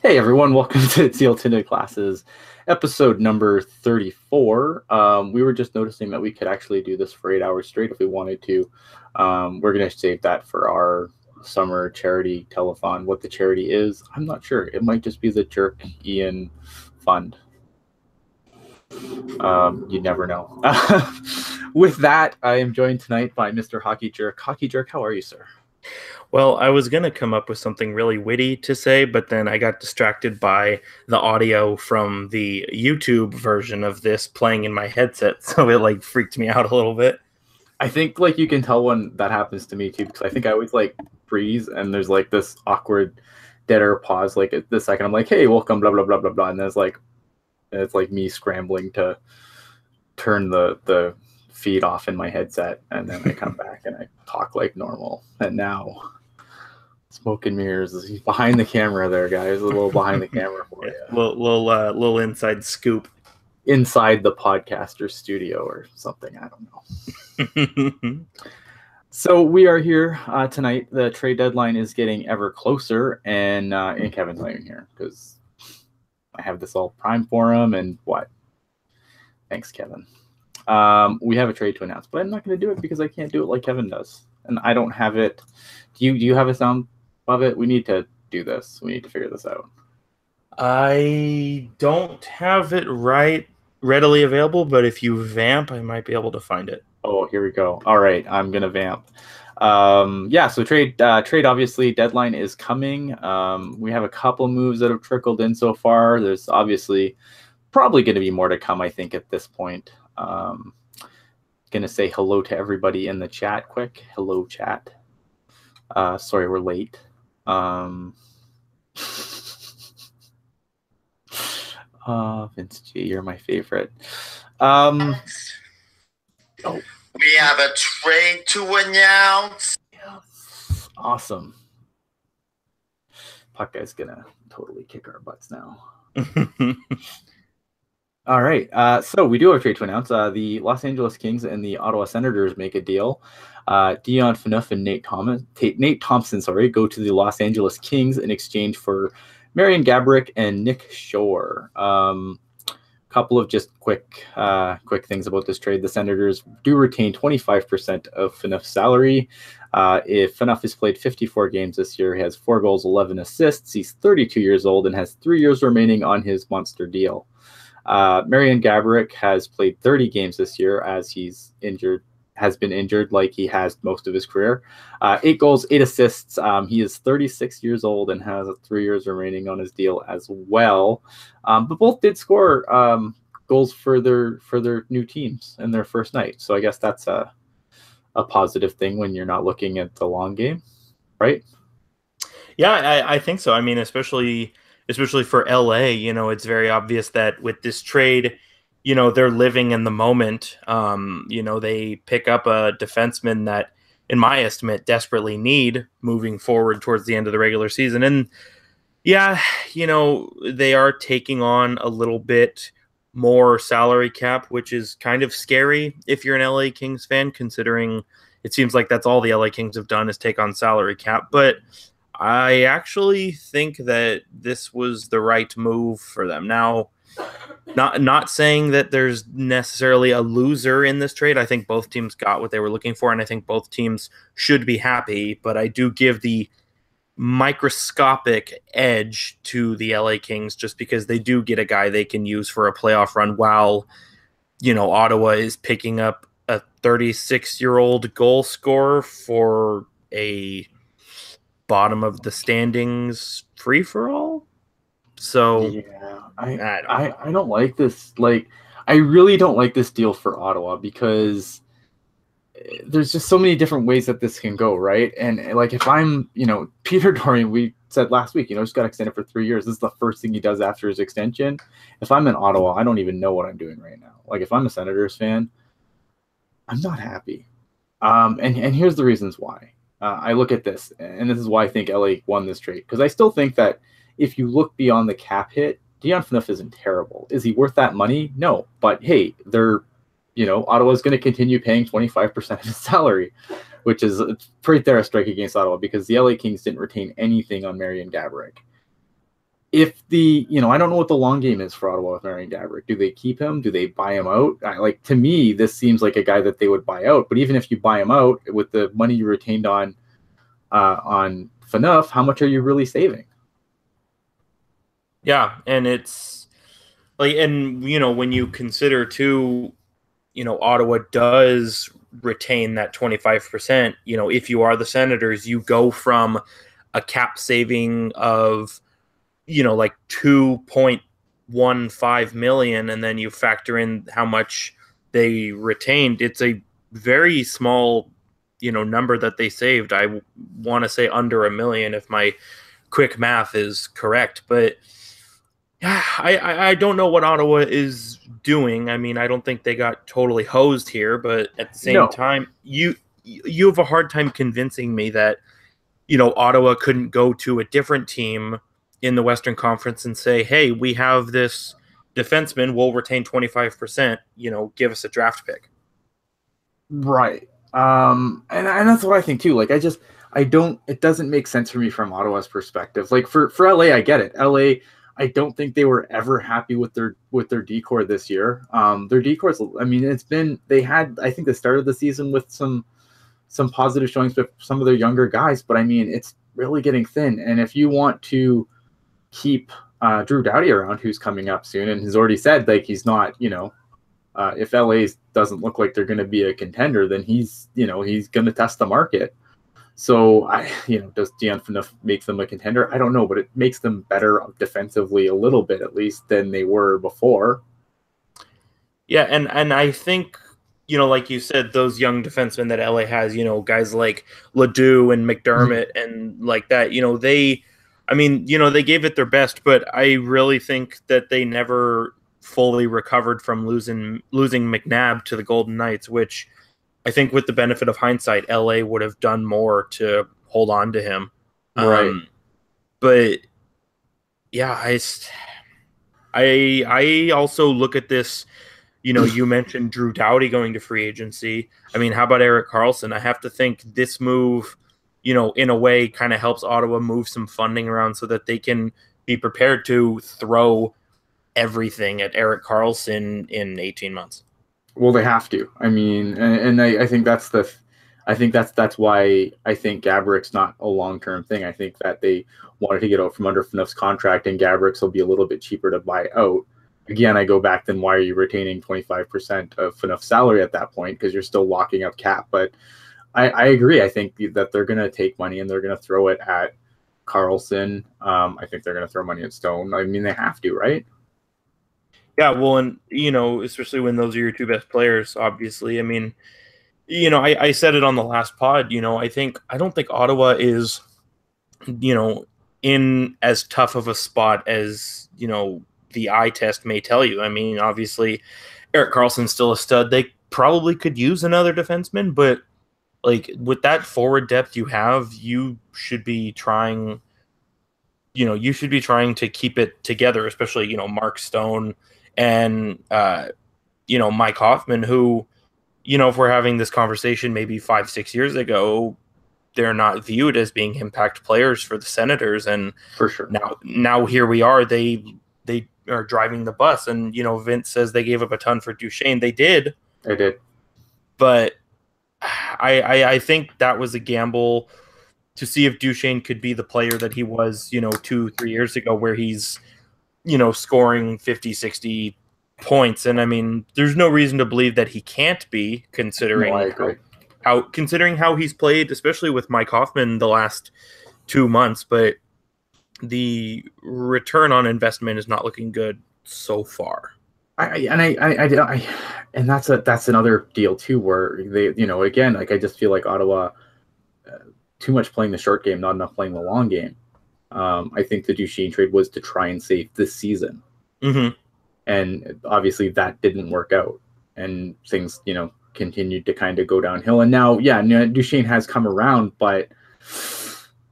Hey everyone, welcome to Teal Tinted Glasses, episode number 34. We were just noticing that we could actually do this for 8 hours straight if we wanted to. We're going to save that for our summer charity telethon. What the charity is, I'm not sure. It might just be the Jerk Ian Fund. You never know. With that, I am joined tonight by Mr. Hockey Jerk. Hockey Jerk, how are you, sir? Well, I was going to come up with something really witty to say, but then I got distracted by the audio from the YouTube version of this playing in my headset, so it freaked me out a little bit. I think you can tell when that happens to me too, because I think I always freeze and there's this awkward dead air pause at the second I'm like, hey, welcome, blah blah blah blah blah, and then it's like me scrambling to turn the feed off in my headset, and then I come back and I talk like normal. And now smoke and mirrors. He's behind the camera there, guys. A little behind the camera for you. Little inside scoop. Inside the podcaster studio or something. I don't know. So we are here tonight. The trade deadline is getting ever closer, and Kevin's not even here because I have this all primed for him. And what? Thanks, Kevin. We have a trade to announce, but I'm not going to do it because I can't do it like Kevin does, and I don't have it. Do you have a sound of it? We need to do this. We need to figure this out. I don't have it readily available, but if you vamp, I might be able to find it. Oh, here we go. All right, I'm gonna vamp. So trade obviously deadline is coming. We have a couple moves that have trickled in so far. There's obviously probably going to be more to come, I think, at this point. Gonna say hello to everybody in the chat quick. Hello, chat. Sorry we're late. Vince G, you're my favorite. We have a trade to announce. Yes. Awesome. Puck guy's gonna totally kick our butts now. All right, so we do have a trade to announce. The Los Angeles Kings and the Ottawa Senators make a deal. Dion Phaneuf and Nate Thompson, go to the Los Angeles Kings in exchange for Marian Gaborik and Nick Shore. Couple of just quick things about this trade. The Senators do retain 25% of Phaneuf's salary. If Phaneuf has played 54 games this year, he has 4 goals, 11 assists. He's 32 years old and has 3 years remaining on his monster deal. Marian Gaborik has played 30 games this year as has been injured like he has most of his career. 8 goals, 8 assists. He is 36 years old and has 3 years remaining on his deal as well. But both did score goals for their new teams in their first night. So I guess that's a positive thing when you're not looking at the long game, right? Yeah, I think so. I mean, especially for LA, it's very obvious that with this trade, they're living in the moment. They pick up a defenseman that, in my estimate, desperately need moving forward towards the end of the regular season. And yeah, they are taking on a little bit more salary cap, which is kind of scary if you're an LA Kings fan, considering it seems like that's all the LA Kings have done is take on salary cap. But I actually think that this was the right move for them. Now, not saying that there's necessarily a loser in this trade. I think both teams got what they were looking for, and I think both teams should be happy. But I do give the microscopic edge to the LA Kings just because they do get a guy they can use for a playoff run while, Ottawa is picking up a 36-year-old goal scorer for a bottom of the standings free for all. So yeah, I don't like this. I really don't like this deal for Ottawa because there's just so many different ways that this can go, right? And if I'm, Peter Dorian, we said last week, just got extended for 3 years. This is the first thing he does after his extension. If I'm in Ottawa, I don't even know what I'm doing right now. If I'm a Senators fan, I'm not happy. And here's the reasons why. I look at this, and this is why I think LA won this trade, because I still think that if you look beyond the cap hit, Dion Phaneuf isn't terrible. Is he worth that money? No. But hey, Ottawa's going to continue paying 25% of his salary, which is right there a strike against Ottawa because the LA Kings didn't retain anything on Marian Gaborik. if the, I don't know what the long game is for Ottawa with Marian Gaborik. Do they keep him? Do they buy him out? To me, this seems like a guy that they would buy out. But even if you buy him out with the money you retained on Phaneuf, how much are you really saving? Yeah, and it's like, and when you consider too, Ottawa does retain that 25%. If you are the Senators, you go from a cap saving of like 2.15 million, and then you factor in how much they retained. It's a very small number that they saved. I want to say under $1 million if my quick math is correct, but yeah, I don't know what Ottawa is doing. I mean, I don't think they got totally hosed here, but at the same time, you have a hard time convincing me that Ottawa couldn't go to a different team in the Western Conference and say, hey, we have this defenseman, we'll retain 25%, give us a draft pick. Right. And that's what I think too. Like, it doesn't make sense for me from Ottawa's perspective. Like for LA, I get it. LA, I don't think they were ever happy with their decor this year. Their decors, I mean, they had, I think, the start of the season with some positive showings with some of their younger guys, but I mean, it's really getting thin. And if you want to keep Drew Doughty around, who's coming up soon, and has already said like he's not, if LA doesn't look like they're going to be a contender, then he's going to test the market. So does Dion Phaneuf make them a contender? I don't know, but it makes them better defensively a little bit, at least, than they were before. Yeah, and I think, like you said, those young defensemen that LA has, guys like Ledoux and McDermott and like that, they gave it their best, but I really think that they never fully recovered from losing McNabb to the Golden Knights, which I think with the benefit of hindsight, LA would have done more to hold on to him. Right. But yeah, I also look at this, you mentioned Drew Doughty going to free agency. I mean, how about Erik Karlsson? I have to think this move, in a way kind of helps Ottawa move some funding around so that they can be prepared to throw everything at Erik Karlsson in 18 months. Well, they have to. I mean, and I think that's why I think Gaborik's not a long-term thing. I think that they wanted to get out from under Phaneuf's contract, and Gaborik's will be a little bit cheaper to buy out. Again, I go back, then why are you retaining 25% of Phaneuf's salary at that point? Because you're still locking up cap. But I agree. I think that they're going to take money and they're going to throw it at Karlsson. I think they're going to throw money at Stone. I mean, they have to, right? Yeah, well, and, especially when those are your two best players, obviously. I mean, I said it on the last pod, I don't think Ottawa is, in as tough of a spot as, the eye test may tell you. I mean, obviously, Erik Karlsson's still a stud. They probably could use another defenseman, but, like, with that forward depth you have, you should be trying to keep it together, especially, Mark Stone and, Mike Hoffman, who, if we're having this conversation maybe 5-6 years ago, they're not viewed as being impact players for the Senators. And for sure, now here we are, they are driving the bus. And, Vince says they gave up a ton for Duchesne. They did. But I think that was a gamble to see if Duchesne could be the player that he was, 2-3 years ago, where he's, scoring 50, 60 points. And I mean, there's no reason to believe that he can't be, considering how he's played, especially with Mike Hoffman the last 2 months. But the return on investment is not looking good so far. And that's another deal too, where they, again, like, I just feel like Ottawa too much playing the short game, not enough playing the long game. I think the Duchesne trade was to try and save this season. Mm-hmm. And obviously that didn't work out, and things, continued to kind of go downhill. And now, Duchesne has come around, but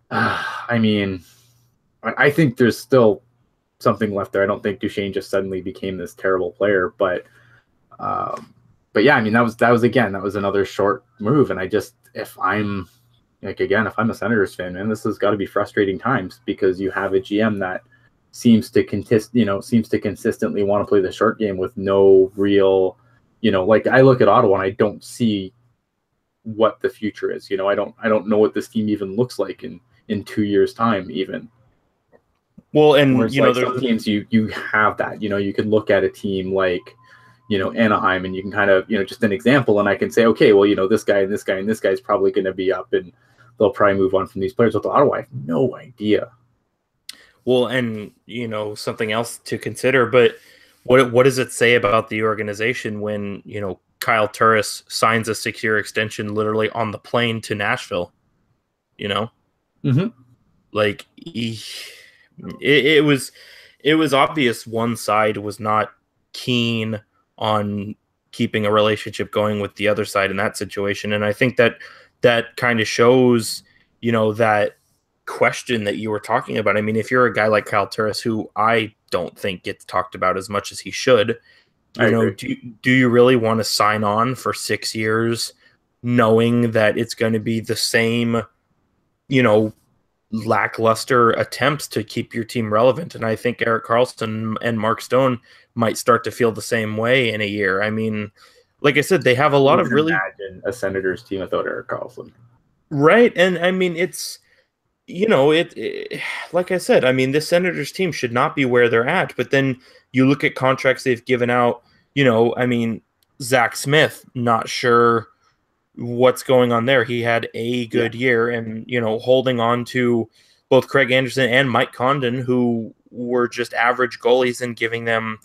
I mean, I think there's still something left there. I don't think Duchesne just suddenly became this terrible player, but yeah, I mean, that was another short move. And if I'm a Senators fan, man, this has got to be frustrating times, because you have a GM that seems to consistently want to play the short game with no real, like I look at Ottawa and I don't see what the future is. I don't know what this team even looks like in 2 years' time even. Well, and whereas, like, some teams you have that, you can look at a team like, Anaheim, and you can kind of, just an example, and I can say, okay, well, this guy and this guy and this guy is probably going to be up, and they'll probably move on from these players. With Ottawa, I have no idea. Well, and something else to consider, but what does it say about the organization when Kyle Turris signs a 6-year extension literally on the plane to Nashville? Mm-hmm. Like it was obvious one side was not keen on keeping a relationship going with the other side in that situation, and I think that kind of shows that question that you were talking about. I mean, if you're a guy like Kyle Turris, who I don't think gets talked about as much as he should, do you really want to sign on for 6 years knowing that it's going to be the same lackluster attempts to keep your team relevant? And I think Erik Karlsson and Mark Stone might start to feel the same way in a year. I mean, like I said, they have a lot of really... Imagine a Senators team without Erik Karlsson. Right, and I mean, it's... like I said, I mean, this Senators team should not be where they're at. But then you look at contracts they've given out, I mean, Zach Smith, not sure what's going on there. He had a good year, and, holding on to both Craig Anderson and Mike Condon, who were just average goalies, and giving them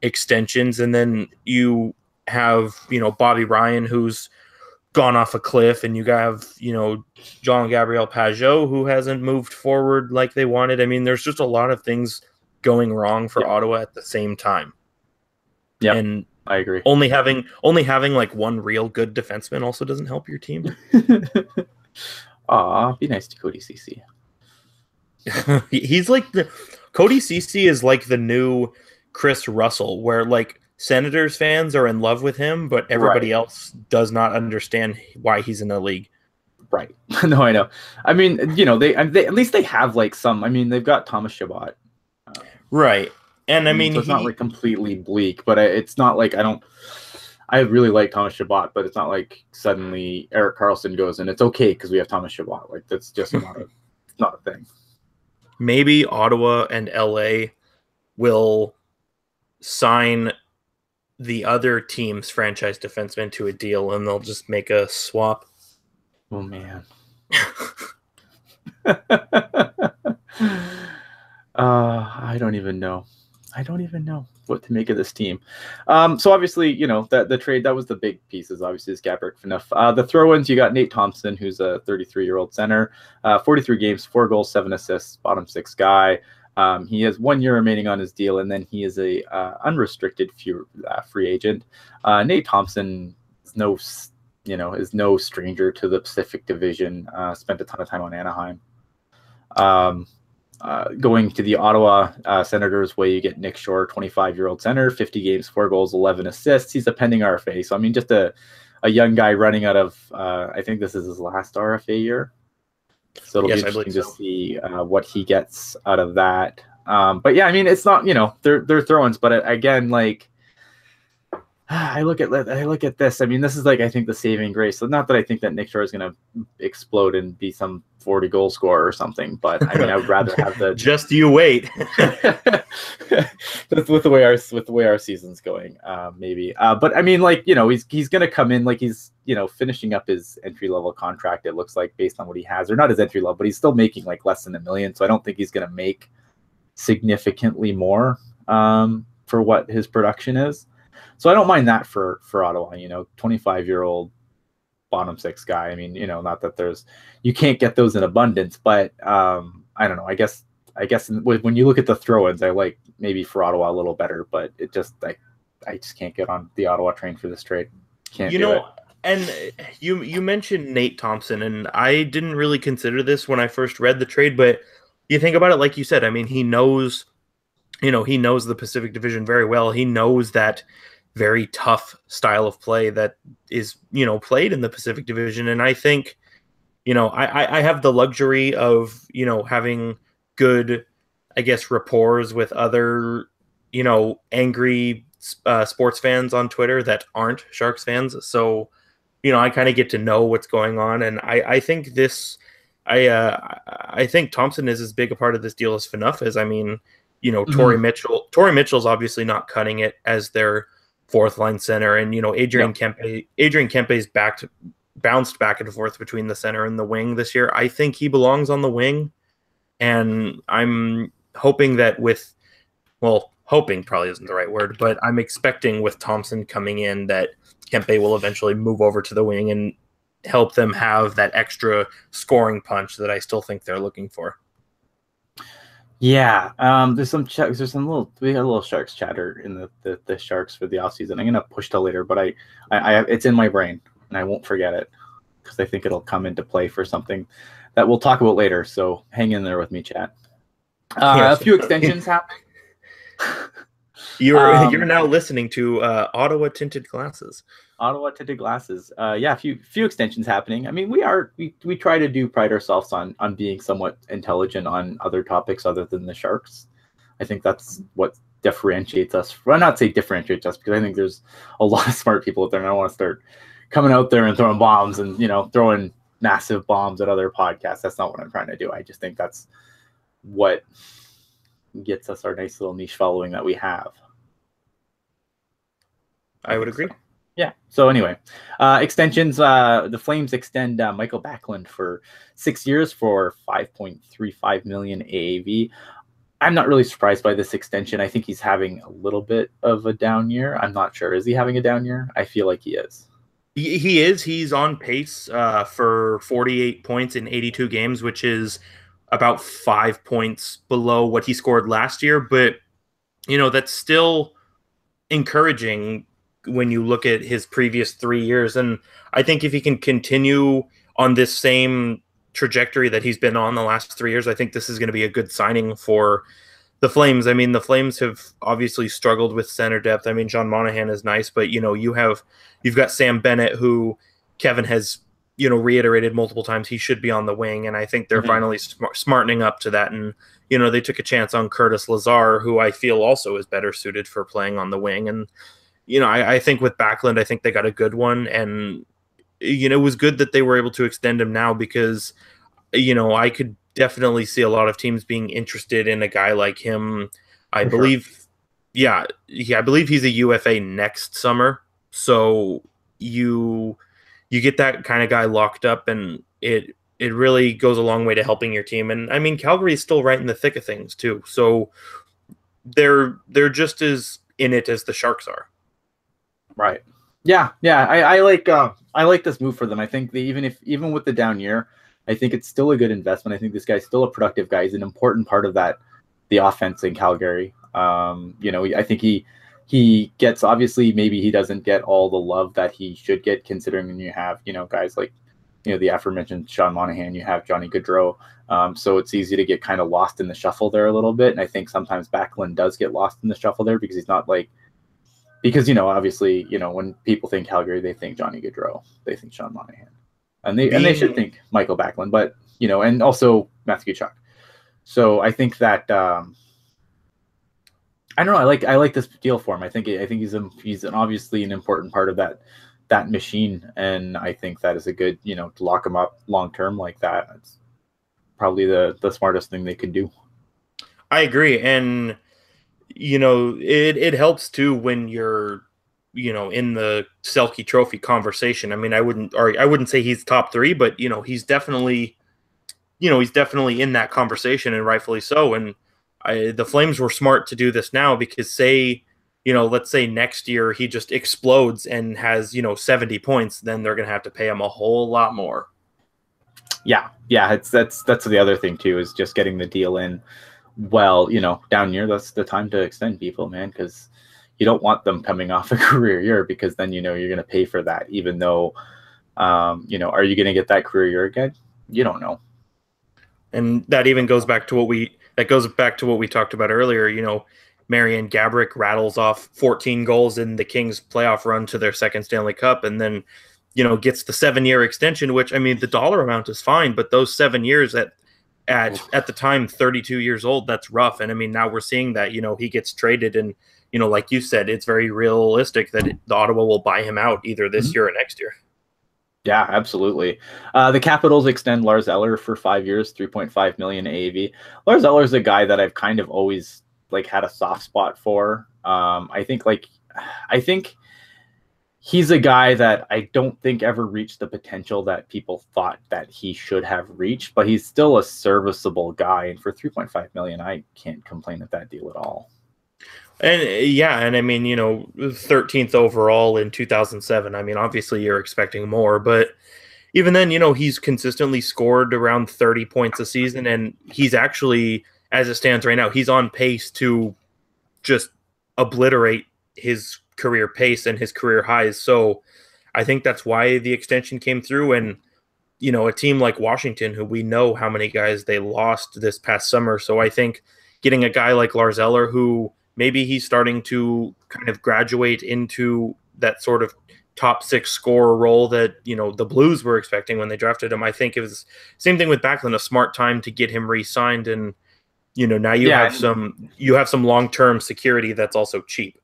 extensions. And then you have, Bobby Ryan, who's gone off a cliff, and you have, Jean-Gabriel Pageau, who hasn't moved forward like they wanted. I mean, there's just a lot of things going wrong for Ottawa at the same time. Yeah, and I agree. Only having like one real good defenseman also doesn't help your team. Aw, be nice to Cody Ceci. He's like Cody Ceci is like the new Chris Russell, where like Senators fans are in love with him, but everybody else does not understand why he's in the league. Right. No, I know. I mean, they at least they have like some. I mean, they've got Thomas Chabot. Right. And I mean, so it's not like completely bleak, but it's not like I really like Thomas Chabot, but it's not like suddenly Erik Karlsson goes and it's okay because we have Thomas Chabot. Like, that's just not a thing. Maybe Ottawa and LA will sign the other team's franchise defenseman to a deal, and they'll just make a swap. Oh man. I don't even know what to make of this team. So obviously, the trade, that was the big pieces. Obviously, is Gabrick Phaneuf. The throw-ins, you got Nate Thompson, who's a 33-year-old center, 43 games, 4 goals, 7 assists, bottom 6 guy. He has 1 year remaining on his deal, and then he is a unrestricted free agent. Nate Thompson is no stranger to the Pacific Division. Spent a ton of time on Anaheim. Going to the Ottawa Senators way, you get Nick Shore, 25-year-old center, 50 games, 4 goals, 11 assists. He's a pending RFA. So, I mean, just a young guy running out of, I think this is his last RFA year. So it'll be interesting to see what he gets out of that. But yeah, I mean, it's not, they're throw-ins, but again, like, I look at this. I mean, this is like, I think, the saving grace. So not that I think that Nick Shore is going to explode and be some 40 goal scorer or something, but I mean, I would rather have the just you wait. That's with the way our season's going, maybe. But I mean, like, he's going to come in like he's finishing up his entry level contract. It looks like, based on what he has, or not his entry level, but he's still making like less than $1 million. So I don't think he's going to make significantly more for what his production is. So I don't mind that for Ottawa, 25-year-old bottom 6 guy. I mean, not that you can't get those in abundance, but I don't know. I guess when you look at the throw-ins, I like maybe for Ottawa a little better, but it just, I just can't get on the Ottawa train for this trade. Can't do it. And you mentioned Nate Thompson, and I didn't really consider this when I first read the trade, but you think about it, like you said, I mean, he knows the Pacific Division very well. He knows that very tough style of play that is, played in the Pacific Division. And I think, I have the luxury of, having good I guess, rapport with other, angry sports fans on Twitter that aren't Sharks fans. So, I kind of get to know what's going on, and I think this. I think Thompson is as big a part of this deal as Phaneuf is. I mean, Torrey Mitchell. Torrey Mitchell's obviously not cutting it as their fourth line center, and Adrian Kempe's bounced back and forth between the center and the wing this year. I think he belongs on the wing, and I'm hoping that hoping probably isn't the right word, but I'm expecting with Thompson coming in that Kempe will eventually move over to the wing and help them have that extra scoring punch that I still think they're looking for. Yeah, we had a little Sharks chatter in the Sharks for the offseason. I'm gonna push till later, but I it's in my brain and I won't forget it because I think it'll come into play for something that we'll talk about later. So hang in there with me, chat. A few extensions happening. You're now listening to Ottawa Tinted Glasses. Ottawa Tinted Glasses. A few extensions happening. I mean, we try to pride ourselves on being somewhat intelligent on other topics other than the Sharks. I think that's what differentiates us. Well, not say differentiates us, because I think there's a lot of smart people out there, and I don't want to start coming out there and throwing bombs and throwing massive bombs at other podcasts. That's not what I'm trying to do. I just think that's what gets us our nice little niche following that we have. I would agree. Yeah. So anyway, extensions. The Flames extend Michael Backlund for 6 years for $5.35 million AAV. I'm not really surprised by this extension. I think he's having a little bit of a down year. I'm not sure. Is he having a down year? I feel like he is. He is. He's on pace for 48 points in 82 games, which is about 5 points below what he scored last year. But, that's still encouraging when you look at his previous 3 years. And I think if he can continue on this same trajectory that he's been on the last 3 years, I think this is going to be a good signing for the Flames. I mean, the Flames have obviously struggled with center depth. I mean, John Monahan is nice, but you've got Sam Bennett, who Kevin has reiterated multiple times he should be on the wing, and I think they're finally smartening up to that. And they took a chance on Curtis Lazar, who I feel also is better suited for playing on the wing. And I think with Backlund, I think they got a good one, and it was good that they were able to extend him now, because I could definitely see a lot of teams being interested in a guy like him. I believe he's a UFA next summer. So you get that kind of guy locked up, and it really goes a long way to helping your team. And I mean, Calgary is still right in the thick of things too. So they're just as in it as the Sharks are. Right. Yeah. I like this move for them. I think even with the down year, I think it's still a good investment. I think this guy's still a productive guy. He's an important part of the offense in Calgary. I think he gets, obviously, maybe he doesn't get all the love that he should get, considering when you have, guys like, the aforementioned Sean Monahan, you have Johnny Gaudreau. So it's easy to get kind of lost in the shuffle there a little bit. And I think sometimes Backlund does get lost in the shuffle there, because he's not because, obviously, when people think Calgary, they think Johnny Gaudreau, they think Sean Monahan, and they should think Michael Backlund, but, and also Matthew Tkachuk. So I think that, I don't know. I like this deal for him. I think he's obviously an important part of that machine, and I think that is a good, to lock him up long term like that. It's probably the smartest thing they could do. I agree, and it helps too when you're in the Selke Trophy conversation. I mean, I wouldn't say he's top three, but he's definitely in that conversation, and rightfully so. And the Flames were smart to do this now, because let's say next year he just explodes and has 70 points, then they're going to have to pay him a whole lot more. Yeah, that's the other thing too, is just getting the deal in. Well, down year, that's the time to extend people, man, because you don't want them coming off a career year, because then you're going to pay for that, even though are you going to get that career year again? You don't know. And that even goes back to what we talked about earlier. Marian Gaborik rattles off 14 goals in the Kings playoff run to their second Stanley Cup, and then gets the 7-year extension, which, I mean, the dollar amount is fine, but those 7 years at at the time 32 years old, that's rough. And I mean, now we're seeing that, he gets traded, and like you said, it's very realistic that the Ottawa will buy him out either this year or next year. Yeah, absolutely. The Capitals extend Lars Eller for 5 years, 3.5 million AAV. Lars Eller is a guy that I've kind of always had a soft spot for. I think he's a guy that I don't think ever reached the potential that people thought that he should have reached, but he's still a serviceable guy. And for 3.5 million, I can't complain at that deal at all. And and I mean, 13th overall in 2007. I mean, obviously you're expecting more, but even then, he's consistently scored around 30 points a season, and he's actually, as it stands right now, he's on pace to just obliterate his career pace and his career highs. So I think that's why the extension came through. And, a team like Washington, who we know how many guys they lost this past summer. So I think getting a guy like Lars Eller, who maybe he's starting to kind of graduate into that sort of top 6 scorer role that, the Blues were expecting when they drafted him. I think it was same thing with Backlund, a smart time to get him re-signed. And, now you have some long-term security that's also cheap.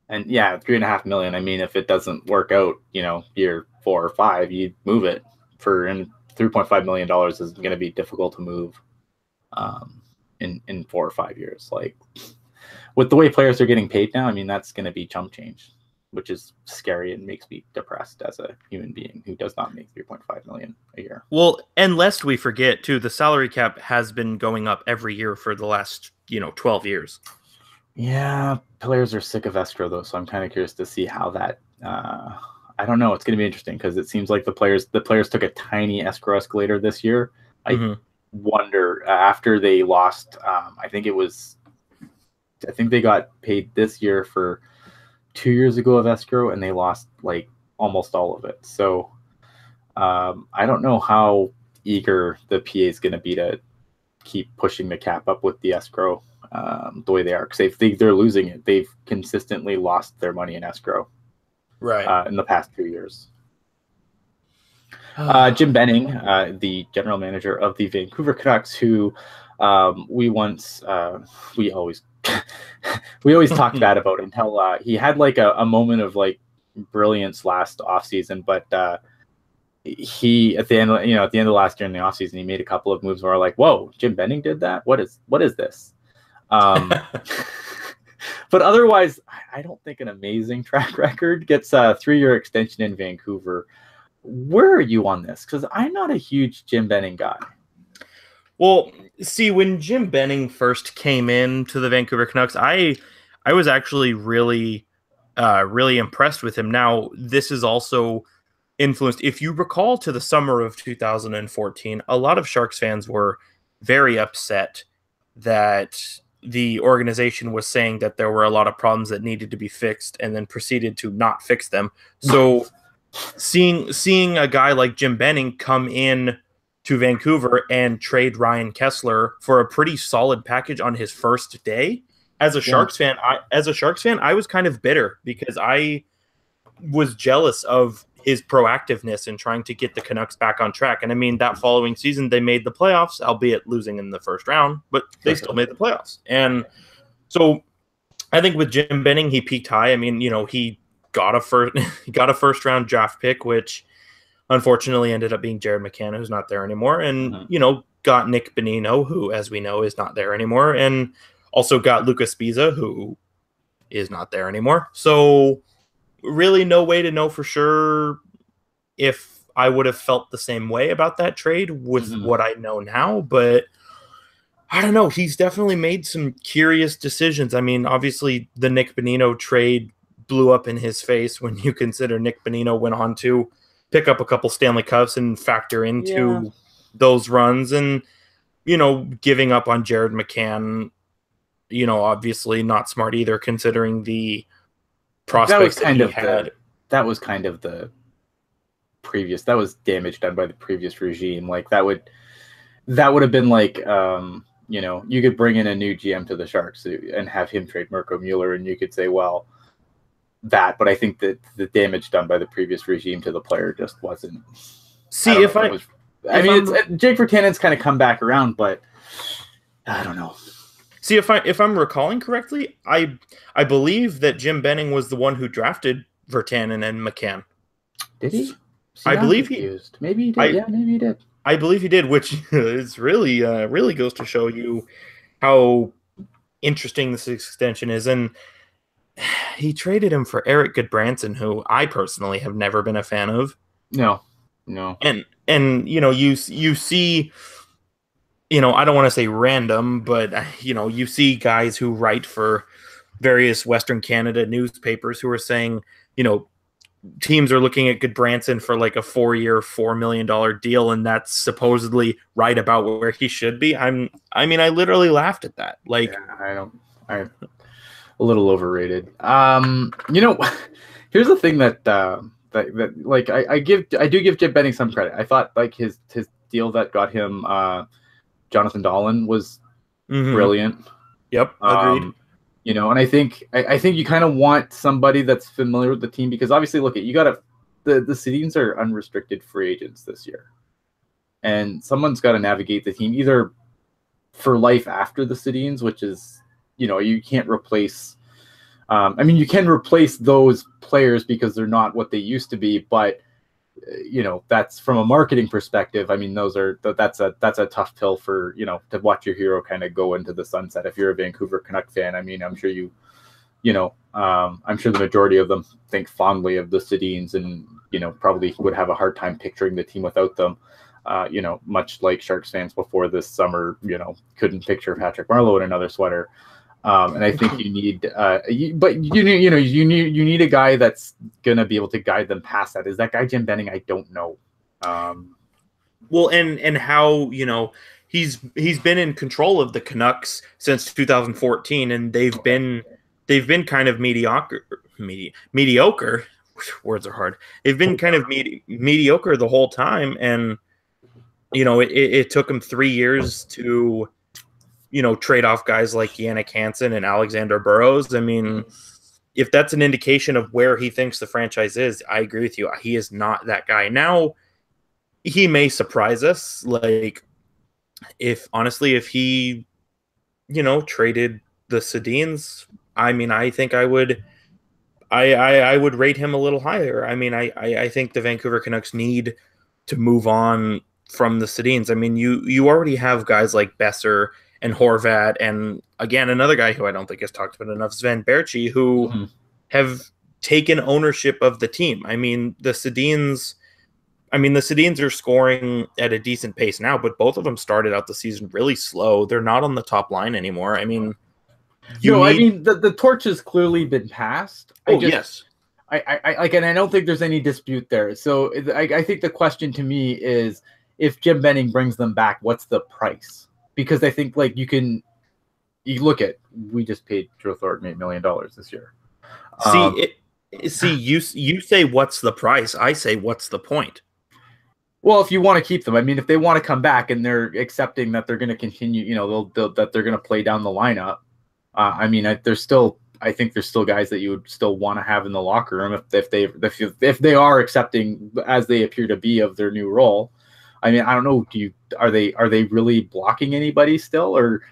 And 3.5 million. I mean, if it doesn't work out, year 4 or 5, you move it and $3.5 million is going to be difficult to move in 4 or 5 years. With the way players are getting paid now, I mean, that's going to be chump change, which is scary and makes me depressed as a human being who does not make 3.5 million a year. Well, and lest we forget too, the salary cap has been going up every year for the last, 12 years. Yeah, players are sick of escrow though, so I'm kind of curious to see how that. I don't know. It's going to be interesting because it seems like the players took a tiny escrow escalator this year. I wonder after they lost. I think they got paid this year for 2 years ago of escrow, and they lost almost all of it. So I don't know how eager the PA is going to be to keep pushing the cap up with the escrow the way they are, because they think they're losing it. They've consistently lost their money in escrow in the past 2 years. Jim Benning, the general manager of the Vancouver Canucks, who we always talked bad about until he had a moment of brilliance last offseason, but he at the end of last year in the offseason, he made a couple of moves where we're like, whoa, Jim Benning did that? What is this? But otherwise, I don't think an amazing track record. Gets a 3-year extension in Vancouver. Where are you on this? Because I'm not a huge Jim Benning guy. Well, see, when Jim Benning first came in to the Vancouver Canucks, I was actually really impressed with him. Now, this is also influenced, if you recall, to the summer of 2014, a lot of Sharks fans were very upset that the organization was saying that there were a lot of problems that needed to be fixed and then proceeded to not fix them. So seeing a guy like Jim Benning come in to Vancouver and trade Ryan Kessler for a pretty solid package on his first day, as a Sharks fan, I was kind of bitter because I was jealous of his proactiveness in trying to get the Canucks back on track. And I mean, that following season, they made the playoffs, albeit losing in the first round, but they still made the playoffs. And so I think with Jim Benning, he peaked high. I mean, he got a first round draft pick, which unfortunately ended up being Jared McCann, who's not there anymore. And, got Nick Bonino, who, as we know, is not there anymore. And also got Lucas Spiza, who is not there anymore. So really no way to know for sure if I would have felt the same way about that trade with what I know now. But I don't know. He's definitely made some curious decisions. I mean, obviously the Nick Bonino trade blew up in his face when you consider Nick Bonino went on to pick up a couple Stanley Cups and factor into those runs, and, giving up on Jared McCann, obviously not smart either, considering the prospects that he had. That was kind of the previous. That was damage done by the previous regime. That would have been you could bring in a new GM to the Sharks and have him trade Mirko Mueller, and you could say, well, that. But I think that the damage done by the previous regime to the player just wasn't. See, Jake Virtanen's kind of come back around, but I don't know. See, if I'm recalling correctly, I believe that Jim Benning was the one who drafted Virtanen and McCann. Did he? See, I I'm believe confused. Maybe he did. Maybe he did. I believe he did, which is really really goes to show you how interesting this extension is. And he traded him for Eric Goodbranson, who I personally have never been a fan of. No. And you see, I don't want to say random, but you see guys who write for various Western Canada newspapers who are saying, teams are looking at Goodbranson for like a 4-year, $4 million deal, and that's supposedly right about where he should be. I literally laughed at that. Like, I'm a little overrated. Here's the thing that like I do give Jim Benning some credit. I thought like his deal that got him Jonathan Dahlen was brilliant. Yep, agreed. And I think you kind of want somebody that's familiar with the team, because obviously, look, the Sedins are unrestricted free agents this year, and someone's got to navigate the team either for life after the Sedins, which is, you can't replace. You can replace those players because they're not what they used to be, but that's from a marketing perspective. I mean, that's a tough pill for, to watch your hero kind of go into the sunset. If you're a Vancouver Canuck fan, I'm sure I'm sure the majority of them think fondly of the Sedins, and, probably would have a hard time picturing the team without them. Much like Sharks fans before this summer, couldn't picture Patrick Marleau in another sweater. And I think you need, you need a guy that's gonna be able to guide them past that. Is that guy Jim Benning? I don't know. Well, and how he's been in control of the Canucks since 2014, and they've been kind of mediocre. Words are hard. They've been kind of mediocre the whole time, and it took him 3 years to trade off guys like Yannick Hansen and Alexander Burrows. I mean, if that's an indication of where he thinks the franchise is, I agree with you. He is not that guy. Now, he may surprise us. Like, if he, traded the Sedins, I think I would rate him a little higher. I think the Vancouver Canucks need to move on from the Sedins. You already have guys like Besser and Horvat, and again, another guy who I don't think is talked about enough, Sven Berchi, who have taken ownership of the team. The Sedins are scoring at a decent pace now, but both of them started out the season really slow. They're not on the top line anymore. The torch has clearly been passed. Yes. And I don't think there's any dispute there. So I think the question to me is, if Jim Benning brings them back, what's the price? Because I think you look at, we just paid Joe Thornton $8 million this year. You say what's the price? I say what's the point? Well, if you want to keep them, if they want to come back and they're accepting that they're going to continue, that they're going to play down the lineup. I think there's still guys that you would still want to have in the locker room if they are accepting, as they appear to be, of their new role. I don't know. Are they really blocking anybody still, or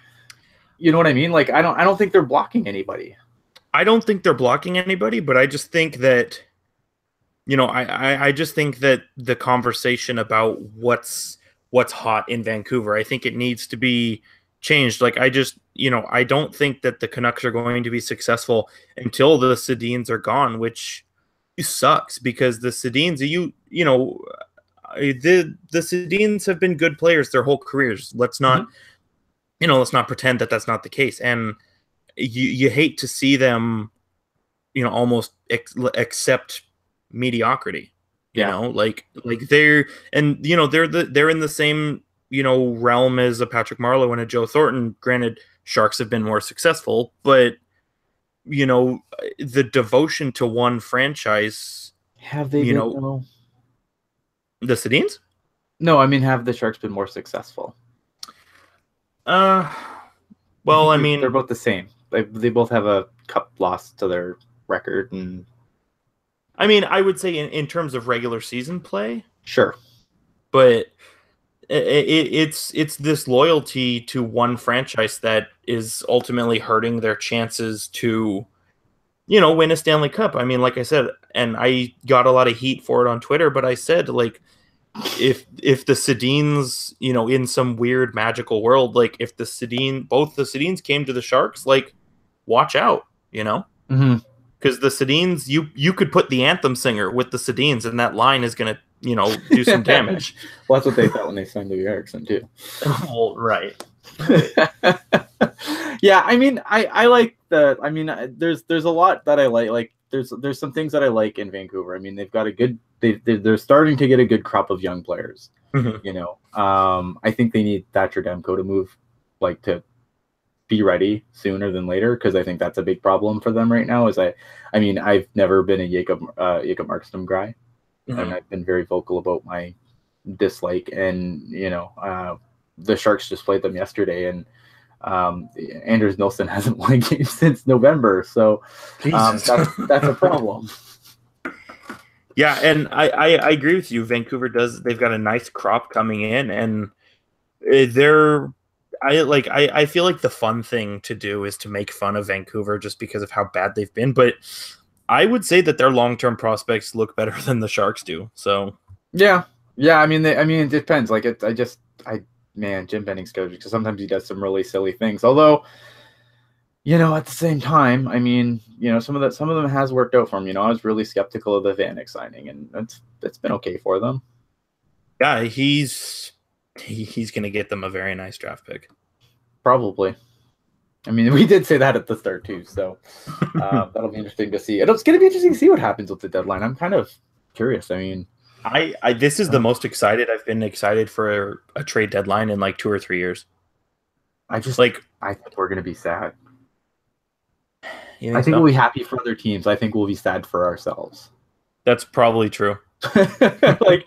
you know what I mean? Like, I don't think they're blocking anybody. I don't think they're blocking anybody, but I just think that, I just think that the conversation about what's hot in Vancouver, I think it needs to be changed. Like, I don't think that the Canucks are going to be successful until the Sedins are gone, which sucks, because the Sedins, the Sedins have been good players their whole careers. Let's not, let's not pretend that that's not the case. And you hate to see them, almost accept mediocrity. Like they're in the same realm as a Patrick Marleau and a Joe Thornton. Granted, Sharks have been more successful, but the devotion to one franchise. Have they been? The Sedins? No, have the Sharks been more successful? Well, they're both the same. They both have a cup loss to their record, and I would say in terms of regular season play, sure, but it's this loyalty to one franchise that is ultimately hurting their chances to, win a Stanley Cup. I mean, like I said, and I got a lot of heat for it on Twitter, but I said, like, if the Sedins, in some weird magical world, like if both the Sedins came to the Sharks, like, watch out, Mm-hmm. because the Sedins, you could put the anthem singer with the Sedins, and that line is gonna, do some damage. Well, that's what they thought when they signed Louis Eriksson too. Well, right. Yeah, I mean, I like the. I mean, there's a lot that I like. Like there's some things that I like in Vancouver. I mean, they've got a good. They're starting to get a good crop of young players. Mm-hmm. I think they need Thatcher Demko to move, like, to be ready sooner than later, because I think that's a big problem for them right now. I mean, I've never been a Jacob Markstrom guy, Mm-hmm. and I've been very vocal about my dislike. And the Sharks just played them yesterday, and Anders Nilsson hasn't won a game since November, so that's a problem. Yeah, and I agree with you. Vancouver they've got a nice crop coming in, and I feel like the fun thing to do is to make fun of Vancouver just because of how bad they've been, but I would say that their long-term prospects look better than the Sharks do. So yeah. I mean, it depends. Like Jim Benning's coach, because sometimes he does some really silly things. Although, at the same time, I mean, some of them has worked out for him. I was really skeptical of the Vanek signing, and it's been okay for them. Yeah, he's going to get them a very nice draft pick. Probably. I mean, we did say that at the start too, so that'll be interesting to see. It's going to be interesting to see what happens with the deadline. I'm kind of curious. I mean, this is the most excited I've been excited for a trade deadline in like 2 or 3 years. I think we're going to be sad. I think we'll be happy for other teams. I think we'll be sad for ourselves. That's probably true. Like,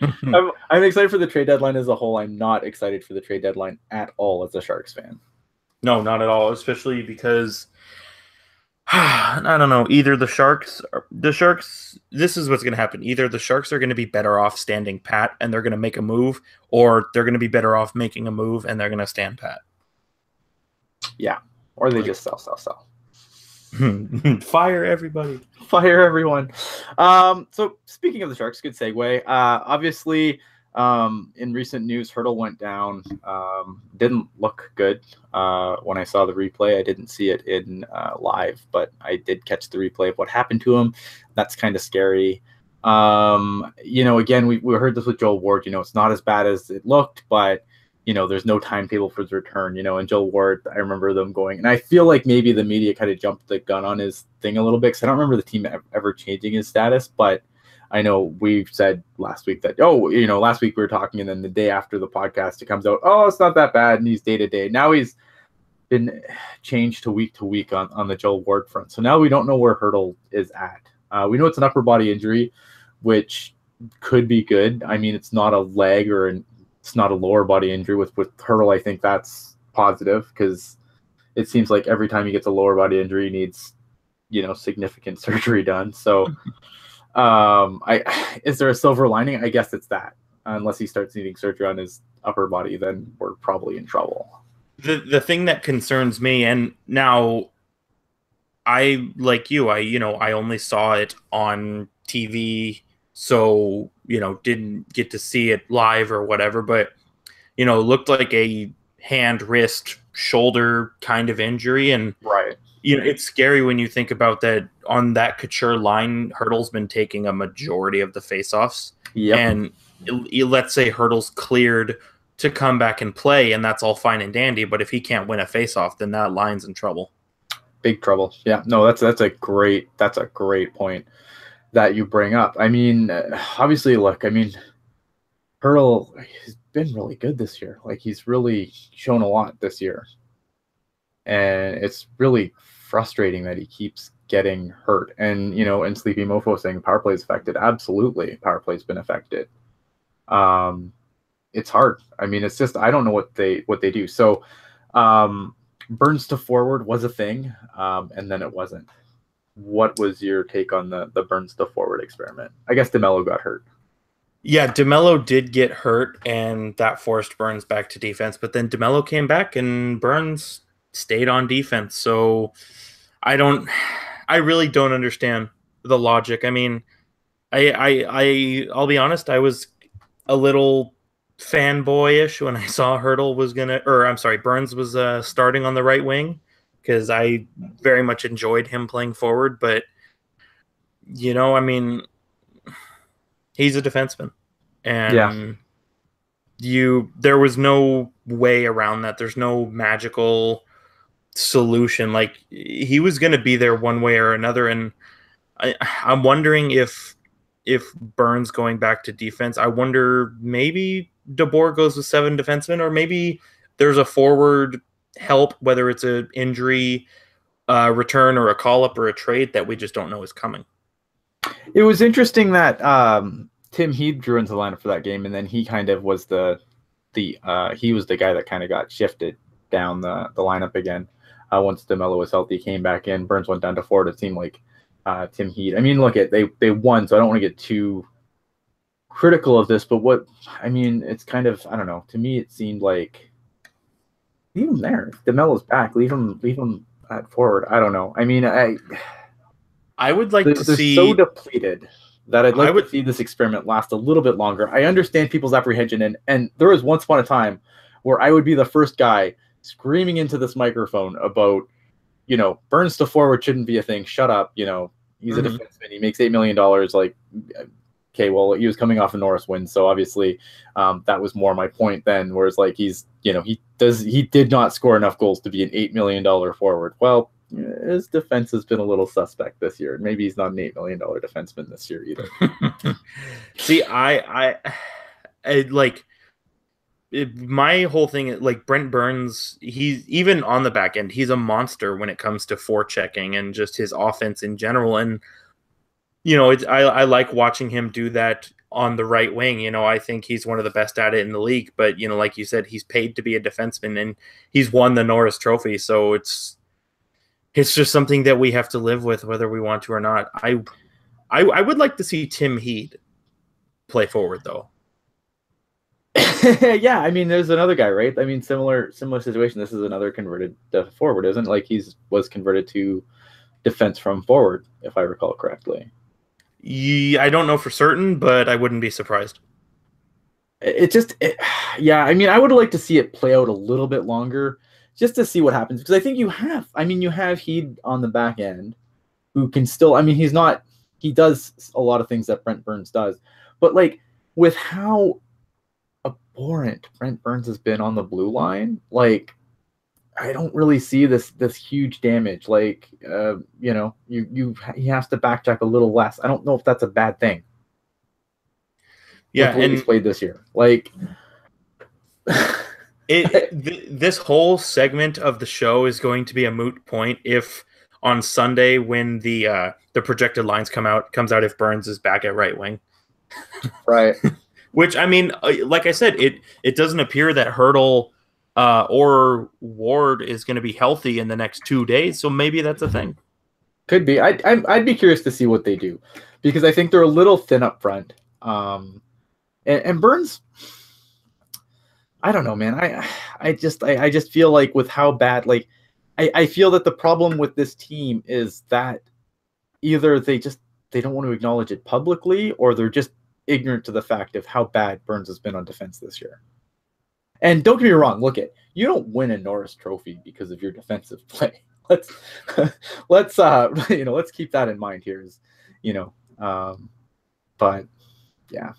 I'm excited for the trade deadline as a whole. I'm not excited for the trade deadline at all as a Sharks fan. No, not at all. Especially because I don't know. Either the Sharks. This is what's going to happen. Either the Sharks are going to be better off standing pat and they're going to make a move, or they're going to be better off making a move and they're going to stand pat. Yeah, or they just sell. Fire everybody. Fire everyone. So speaking of the Sharks, good segue. Obviously, in recent news, Hurdle went down. Didn't look good. When I saw the replay, I didn't see it in live, but I did catch the replay of what happened to him. That's kind of scary. Again, we heard this with Joel Ward. It's not as bad as it looked, but there's no timetable for his return, and Joel Ward, I remember them going, and I feel like maybe the media kind of jumped the gun on his thing a little bit, because I don't remember the team ever changing his status, but I know we said last week that, last week we were talking, and then the day after the podcast, it comes out, it's not that bad, and he's day-to-day. Now he's been changed to week on the Joel Ward front. So now we don't know where Hurdle is at. We know it's an upper body injury, which could be good. I mean, it's not a leg it's not a lower body injury. With Hurdle, I think that's positive, because it seems like every time he gets a lower body injury, he needs, significant surgery done. So, is there a silver lining? I guess it's that. Unless he starts needing surgery on his upper body, then we're probably in trouble. The thing that concerns me, and now I, like you, I only saw it on TV, so didn't get to see it live or whatever, but looked like a hand, wrist, shoulder kind of injury, and right. It's scary when you think about that. On that Couture line, Hurdle's been taking a majority of the faceoffs. Yep. And let's say Hurdle's cleared to come back and play, and that's all fine and dandy, but if he can't win a faceoff, then that line's in trouble. Big trouble. Yeah. No, that's a great point that you bring up. I mean, obviously, look, I mean, Hurdle has been really good this year. Like, he's really shown a lot this year. And it's really frustrating that he keeps getting hurt. And, and Sleepy Mofo saying power play is affected. Absolutely, power play's been affected. It's hard. I mean, it's just, I don't know what they do. So, burns to forward was a thing, and then it wasn't. What was your take on the Burns to forward experiment? I guess DeMello got hurt. Yeah, DeMello did get hurt, and that forced Burns back to defense. But then DeMello came back, and Burns stayed on defense. So I don't, I really don't understand the logic. I mean, I'll be honest. I was a little fanboyish when I saw Hurdle was gonna, or I'm sorry, Burns was starting on the right wing because I very much enjoyed him playing forward. But I mean, he's a defenseman, Yeah. and there was no way around that. There's no magical solution. Like he was going to be there one way or another, and I'm wondering if Burns going back to defense. I wonder maybe DeBoer goes with 7 defensemen, or maybe there's a forward help, whether it's an injury return or a call up or a trade that we just don't know is coming. It was interesting that Tim Heed drew into the lineup for that game, and then he kind of was he was the guy that kind of got shifted down the lineup again. Once DeMello was healthy, came back in. Burns went down to forward. It seemed like Tim Heed. I mean, look, they won, so I don't want to get too critical of this, but it's kind of, I don't know. To me, it seemed like leave him there. If DeMello's back, leave him at forward. I don't know. I mean, I would like to see. So depleted that I'd like to see this experiment last a little bit longer. I understand people's apprehension, and there was once upon a time where I would be the first guy screaming into this microphone about, Burns to forward shouldn't be a thing. Shut up. He's a defenseman. He makes $8 million. Like, okay, well, he was coming off a Norris win, so obviously that was more my point then. Whereas, like, he did not score enough goals to be an $8 million forward. Well, his defense has been a little suspect this year. Maybe he's not an $8 million defenseman this year either. See, I like my whole thing. Like Brent Burns, he's even on the back end. He's a monster when it comes to forechecking and just his offense in general. And I like watching him do that on the right wing. I think he's one of the best at it in the league. But like you said, he's paid to be a defenseman, and he's won the Norris Trophy. So it's just something that we have to live with, whether we want to or not. I would like to see Tim Heed play forward, though. Yeah, I mean, there's another guy, right? I mean, similar situation. This is another converted forward, isn't it? Like was converted to defense from forward, if I recall correctly. Yeah, I don't know for certain, but I wouldn't be surprised. Yeah, I mean, I would like to see it play out a little bit longer, just to see what happens, because I think you have Heed on the back end who can still, he does a lot of things that Brent Burns does, but like with how abhorrent Brent Burns has been on the blue line, like I don't really see this huge damage. Like he has to backtrack a little less. I don't know if that's a bad thing. Yeah, and he's played this year, like. This whole segment of the show is going to be a moot point if on Sunday when the projected lines comes out if Burns is back at right wing. Right. Which, I mean, like I said, it doesn't appear that Hurdle or Ward is going to be healthy in the next 2 days, so maybe that's a thing. Could be. I'd be curious to see what they do, because I think they're a little thin up front. And Burns, I don't know, man. I just feel like with how bad, like, I feel that the problem with this team is that either they don't want to acknowledge it publicly, or they're just ignorant to the fact of how bad Burns has been on defense this year. And don't get me wrong, you don't win a Norris Trophy because of your defensive play. Let's keep that in mind here. But yeah.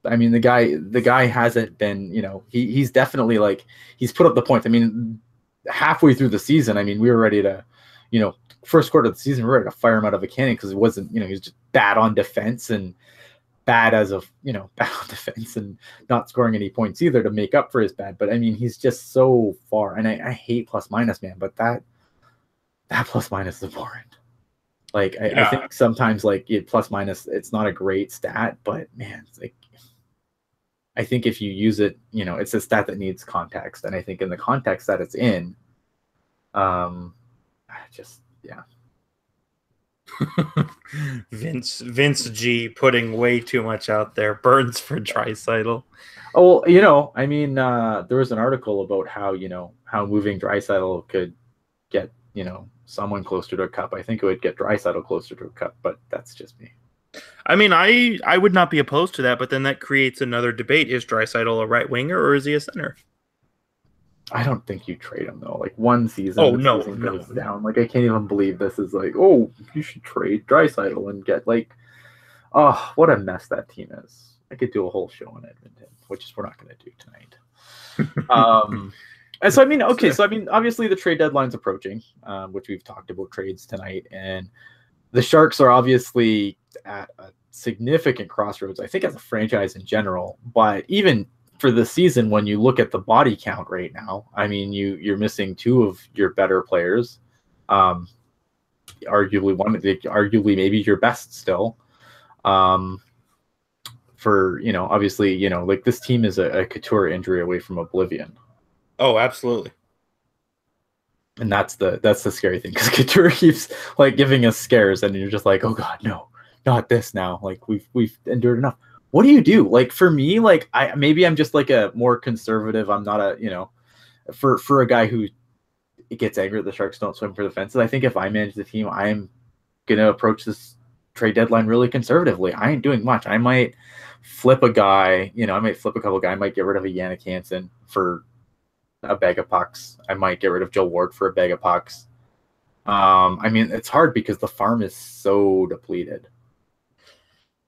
I mean, the guy hasn't been, he's definitely, like, he's put up the points. I mean, halfway through the season, I mean, we were ready to, first quarter of the season, we were ready to fire him out of a cannon because it wasn't, he was just bad on defense and bad on defense and not scoring any points either to make up for his bad. But I mean, he's just so far, and I hate plus minus, man, but that plus minus is abhorrent. Like, I think sometimes, like, plus minus, it's not a great stat, but man, it's like, I think if you use it, it's a stat that needs context. And I think in the context that it's in, yeah. Vince G putting way too much out there. Burns for Draisaitl. Oh, you know, I mean, there was an article about how, you know, how moving Draisaitl could get, you know, someone closer to a cup. I think it would get Draisaitl closer to a cup, but that's just me. I mean, I would not be opposed to that, but then that creates another debate. Is Draisaitl a right winger or is he a center? I don't think you trade him though. Like one season, Oh, the no, season no. goes down. Like I can't even believe this is like, oh, you should trade Draisaitl and get like, oh, what a mess that team is. I could do a whole show on Edmonton, which is we're not going to do tonight. And so I mean, okay, so I mean, obviously the trade deadline's approaching, which we've talked about trades tonight, and the Sharks are obviously at a significant crossroads. I think as a franchise in general, but even for the season, when you look at the body count right now, I mean, you're missing two of your better players, arguably maybe your best still. For, you know, obviously, you know, like this team is a Couture injury away from oblivion. Oh, absolutely. And that's the scary thing, because Couture keeps like giving us scares, and you're just like, oh god, no, not this now. Like we've endured enough. What do you do? Like for me, like I'm just like a more conservative. I'm not a, you know, for a guy who gets angry that the Sharks don't swim for the fences. I think if I manage the team, I'm gonna approach this trade deadline really conservatively. I ain't doing much. I might flip a guy, you know, I might flip a couple guys. I might get rid of a Yannick Hansen for a bag of pucks. I might get rid of Joe Ward for a bag of pucks. I mean, it's hard because the farm is so depleted.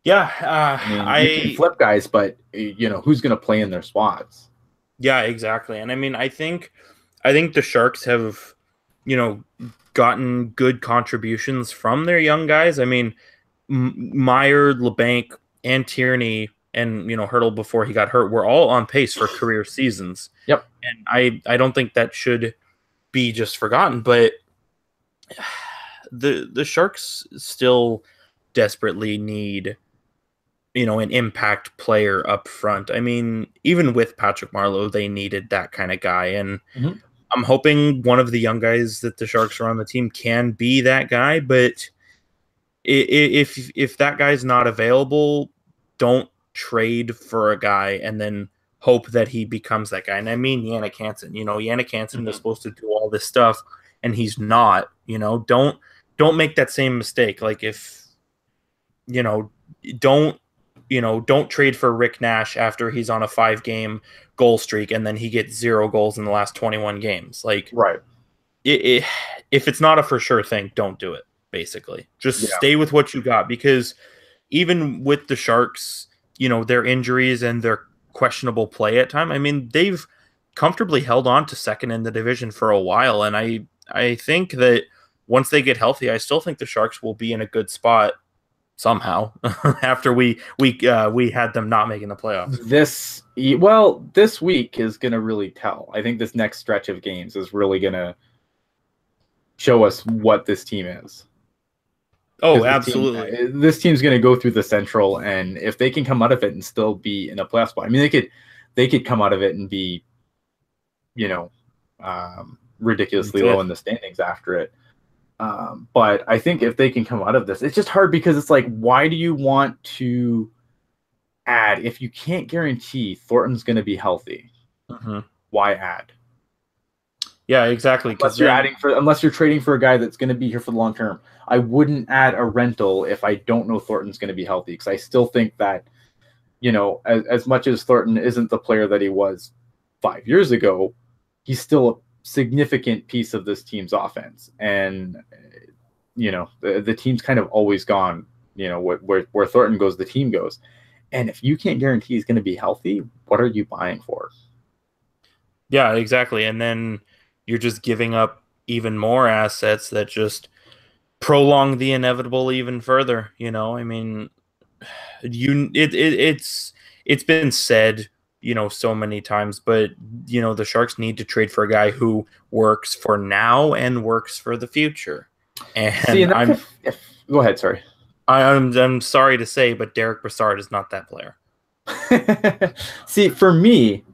Yeah, I mean, you can flip guys, but you know, who's going to play in their spots? Yeah, exactly. And I mean, I think the Sharks have, you know, gotten good contributions from their young guys. I mean, Meyer, LeBanc, and Tierney, and, you know, Hurdle before he got hurt, were all on pace for career seasons. Yep. And I don't think that should be just forgotten, but the Sharks still desperately need, you know, an impact player up front. I mean, even with Patrick Marleau, they needed that kind of guy. And I'm hoping one of the young guys that the Sharks are on the team can be that guy. But if that guy's not available, don't trade for a guy and then hope that he becomes that guy. And I mean, Yannick Hansen, you know, Yannick Hansen is supposed to do all this stuff and he's not. You know, don't make that same mistake. Like, if, you know, don't trade for Rick Nash after he's on a 5-game goal streak and then he gets 0 goals in the last 21 games. Like, right. If it's not a for sure thing, don't do it. Basically, just stay with what you got, because even with the Sharks, you know, their injuries and their questionable play at time, I mean, they've comfortably held on to second in the division for a while. And I think that once they get healthy, I still think the Sharks will be in a good spot somehow after we had them not making the playoffs. This week is going to really tell. I think this next stretch of games is really going to show us what this team is. Oh, absolutely. This team's going to go through the Central, and if they can come out of it and still be in a playoff spot, I mean, they could come out of it and be, you know, ridiculously low in the standings after it. But I think if they can come out of this, it's just hard, because it's like, why do you want to add if you can't guarantee Thornton's going to be healthy? Why add? Yeah, exactly. Unless you're trading for a guy that's going to be here for the long term. I wouldn't add a rental if I don't know Thornton's going to be healthy, because I still think that, you know, as much as Thornton isn't the player that he was 5 years ago, he's still a significant piece of this team's offense. And, you know, the team's kind of always gone, you know, where Thornton goes, the team goes. And if you can't guarantee he's going to be healthy, what are you buying for? Yeah, exactly. And then you're just giving up even more assets that just prolong the inevitable even further. You know, I mean, it's been said, you know, so many times, but, you know, the Sharks need to trade for a guy who works for now and works for the future. And go ahead. Sorry. I'm sorry to say, but Derek Brassard is not that player. See, for me,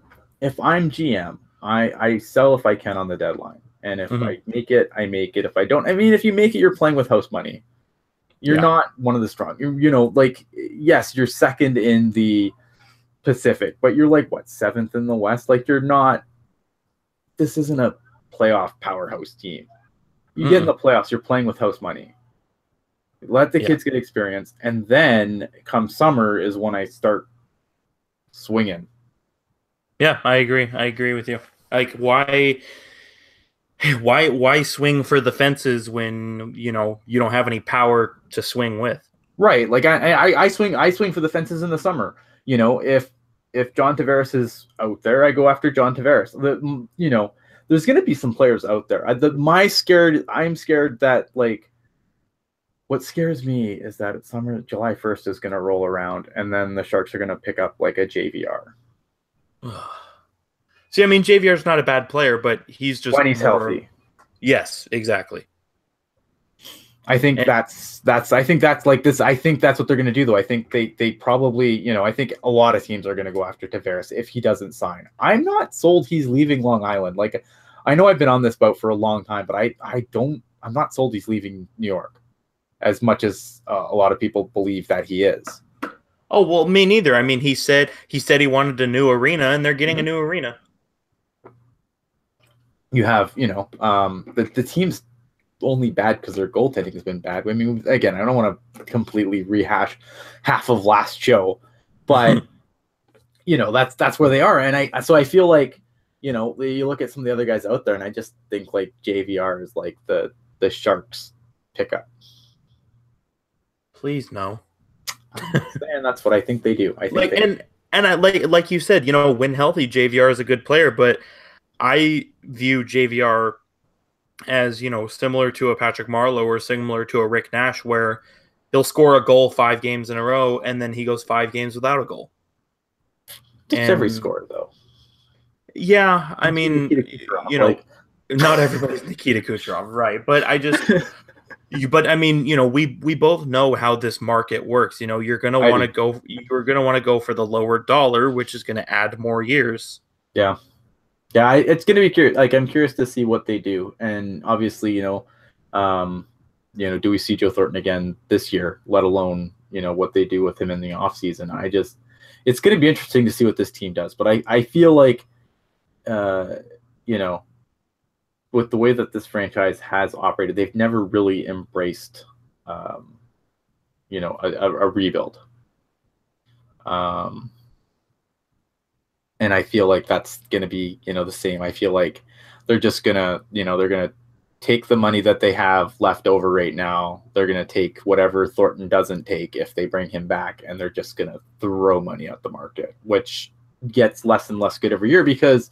if I'm GM, I sell if I can on the deadline. And if I make it, I make it. If I don't, I mean, if you make it, you're playing with house money. You're not one of the strong. Like, yes, you're second in the Pacific, but you're like, what, seventh in the West? Like, you're not. This isn't a playoff powerhouse team. You get in the playoffs, you're playing with house money. Let the kids get experience, and then come summer is when I start swinging. Yeah, I agree. I agree with you. Like, why swing for the fences when you don't have any power to swing with? Right. Like I swing for the fences in the summer. If John Tavares is out there, I go after John Tavares. There's going to be some players out there. I'm scared that, like, what scares me is that July 1st is going to roll around, and then the Sharks are going to pick up like a JVR. See, I mean, JVR's not a bad player, but he's just when he's healthy. Yes, exactly. I think that's what they're going to do, though. I think they probably, I think a lot of teams are going to go after Tavares if he doesn't sign. I'm not sold he's leaving Long Island. Like, I know I've been on this boat for a long time, but I'm not sold he's leaving New York as much as a lot of people believe that he is. Oh, well, me neither. I mean, he said he wanted a new arena, and they're getting a new arena. You have, the team's only bad because their goaltending has been bad. I mean, again, I don't want to completely rehash half of last show, but that's where they are. And I feel like, you look at some of the other guys out there, and I just think like JVR is like the Sharks pickup. Please no. And that's what I think they do. I think like you said, when healthy, JVR is a good player, but I view JVR as, similar to a Patrick Marleau or similar to a Rick Nash, where he'll score a goal 5 games in a row and then he goes 5 games without a goal. Just every score, though. Yeah, I mean, not everybody's Nikita Kucherov, right? But I just, but I mean, we both know how this market works. You're gonna want to go for the lower dollar, which is going to add more years. Yeah. Yeah, it's going to be curious. Like, I'm curious to see what they do, and obviously, do we see Joe Thornton again this year? Let alone, what they do with him in the offseason. It's going to be interesting to see what this team does. But I feel like, with the way that this franchise has operated, they've never really embraced, a rebuild. And I feel like that's going to be, the same. I feel like they're just going to, they're going to take the money that they have left over right now. They're going to take whatever Thornton doesn't take if they bring him back, and they're just going to throw money at the market, which gets less and less good every year because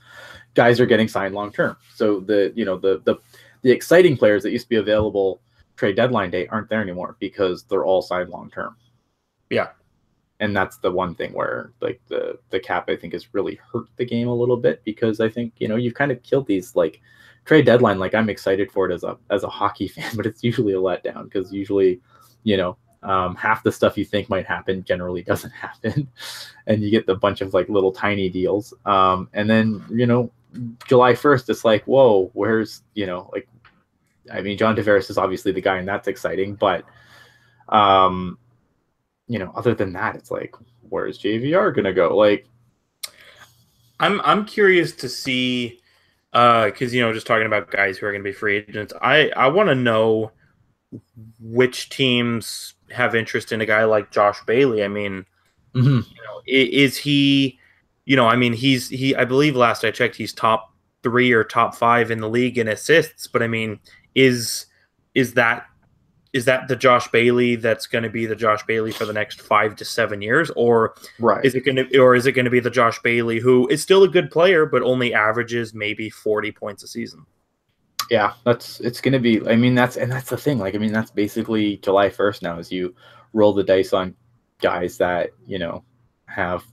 guys are getting signed long-term. So the exciting players that used to be available trade deadline day aren't there anymore because they're all signed long-term. Yeah. And that's the one thing where, like, the cap, I think, has really hurt the game a little bit, because I think, you've kind of killed these, like, trade deadline. Like, I'm excited for it as a hockey fan, but it's usually a letdown because usually, half the stuff you think might happen generally doesn't happen, and you get the bunch of, like, little tiny deals. And then, July 1st, it's like, whoa, where's, like, I mean, John Tavares is obviously the guy, and that's exciting, but, other than that, it's like, where's JVR gonna go? Like, I'm curious to see, because just talking about guys who are going to be free agents, I want to know which teams have interest in a guy like Josh Bailey. I mean, is he, I mean, I believe last I checked, he's top 3 or top 5 in the league in assists. But I mean, is that the Josh Bailey that's going to be the Josh Bailey for the next 5 to 7 years, or is it going to be the Josh Bailey who is still a good player but only averages maybe 40 points a season? Yeah, it's going to be. I mean, that's the thing. Like, I mean, that's basically July 1st now, as you roll the dice on guys that have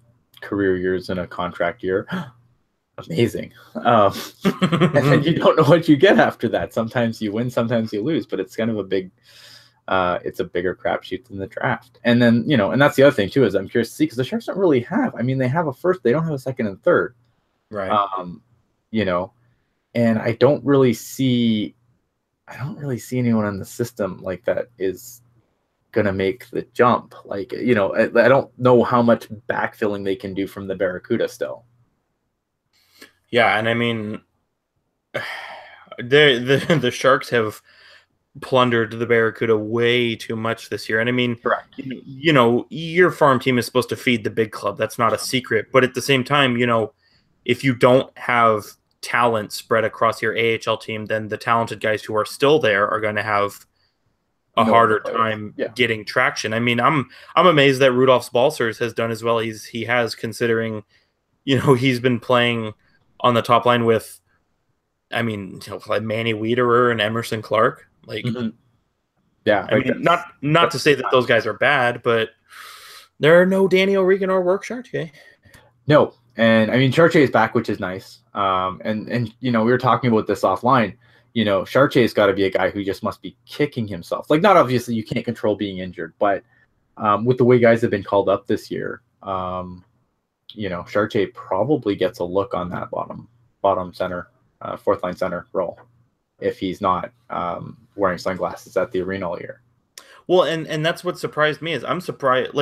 career years and a contract year. Amazing. And then you don't know what you get after that. Sometimes you win, sometimes you lose, but it's kind of a big. It's a bigger crapshoot than the draft. And then, and that's the other thing too, is I'm curious to see, because the Sharks don't really have, I mean, they have a first, they don't have a second and third. Right. And I don't really see anyone in the system like that is gonna make the jump. Like, you know, I don't know how much backfilling they can do from the Barracuda still. Yeah, and I mean, the Sharks have plundered the Barracuda way too much this year. And I mean, Correct. you know, your farm team is supposed to feed the big club. That's not a secret. But at the same time, you know, if you don't have talent spread across your AHL team, then the talented guys who are still there are going to have a harder time getting traction. I mean, I'm amazed that Rudolph Balcers has done as well as he has, considering, you know, he's been playing on the top line with, I mean, you know, like Manny Wiederer and Emerson Clark. Like, yeah, I mean, not to say that those guys are bad, but there are no Danny O'Regan or Work Chartier. No, and I mean, Chartier is back, which is nice. And you know, we were talking about this offline. You know, Chartier's got to be a guy who just must be kicking himself. Like, not obviously, you can't control being injured, but with the way guys have been called up this year, you know, Chartier probably gets a look on that bottom center, fourth line center role, if he's not wearing sunglasses at the arena all year. Well, and that's what surprised me is I'm surprised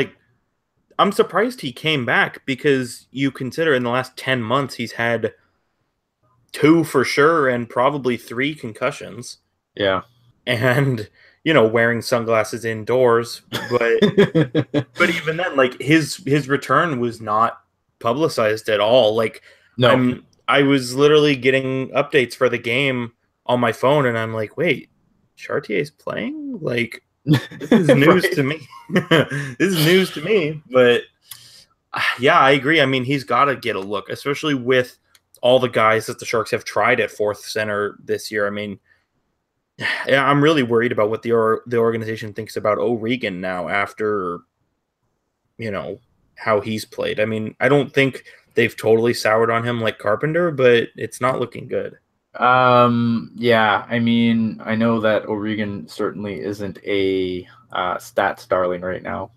he came back, because you consider in the last 10 months he's had 2 for sure and probably 3 concussions. Yeah. And, you know, wearing sunglasses indoors, but but even then, like, his return was not publicized at all. Like, no. I was literally getting updates for the game on my phone, and I'm like, wait, Chartier's playing? Like, this is news to me. This is news to me. But yeah, I agree. I mean, he's got to get a look, especially with all the guys that the Sharks have tried at fourth center this year. I mean, yeah, I'm really worried about what the organization thinks about O'Regan now after, you know, how he's played. I mean, I don't think they've totally soured on him like Carpenter, but it's not looking good. Yeah, I mean, I know that O'Regan certainly isn't a stats darling right now.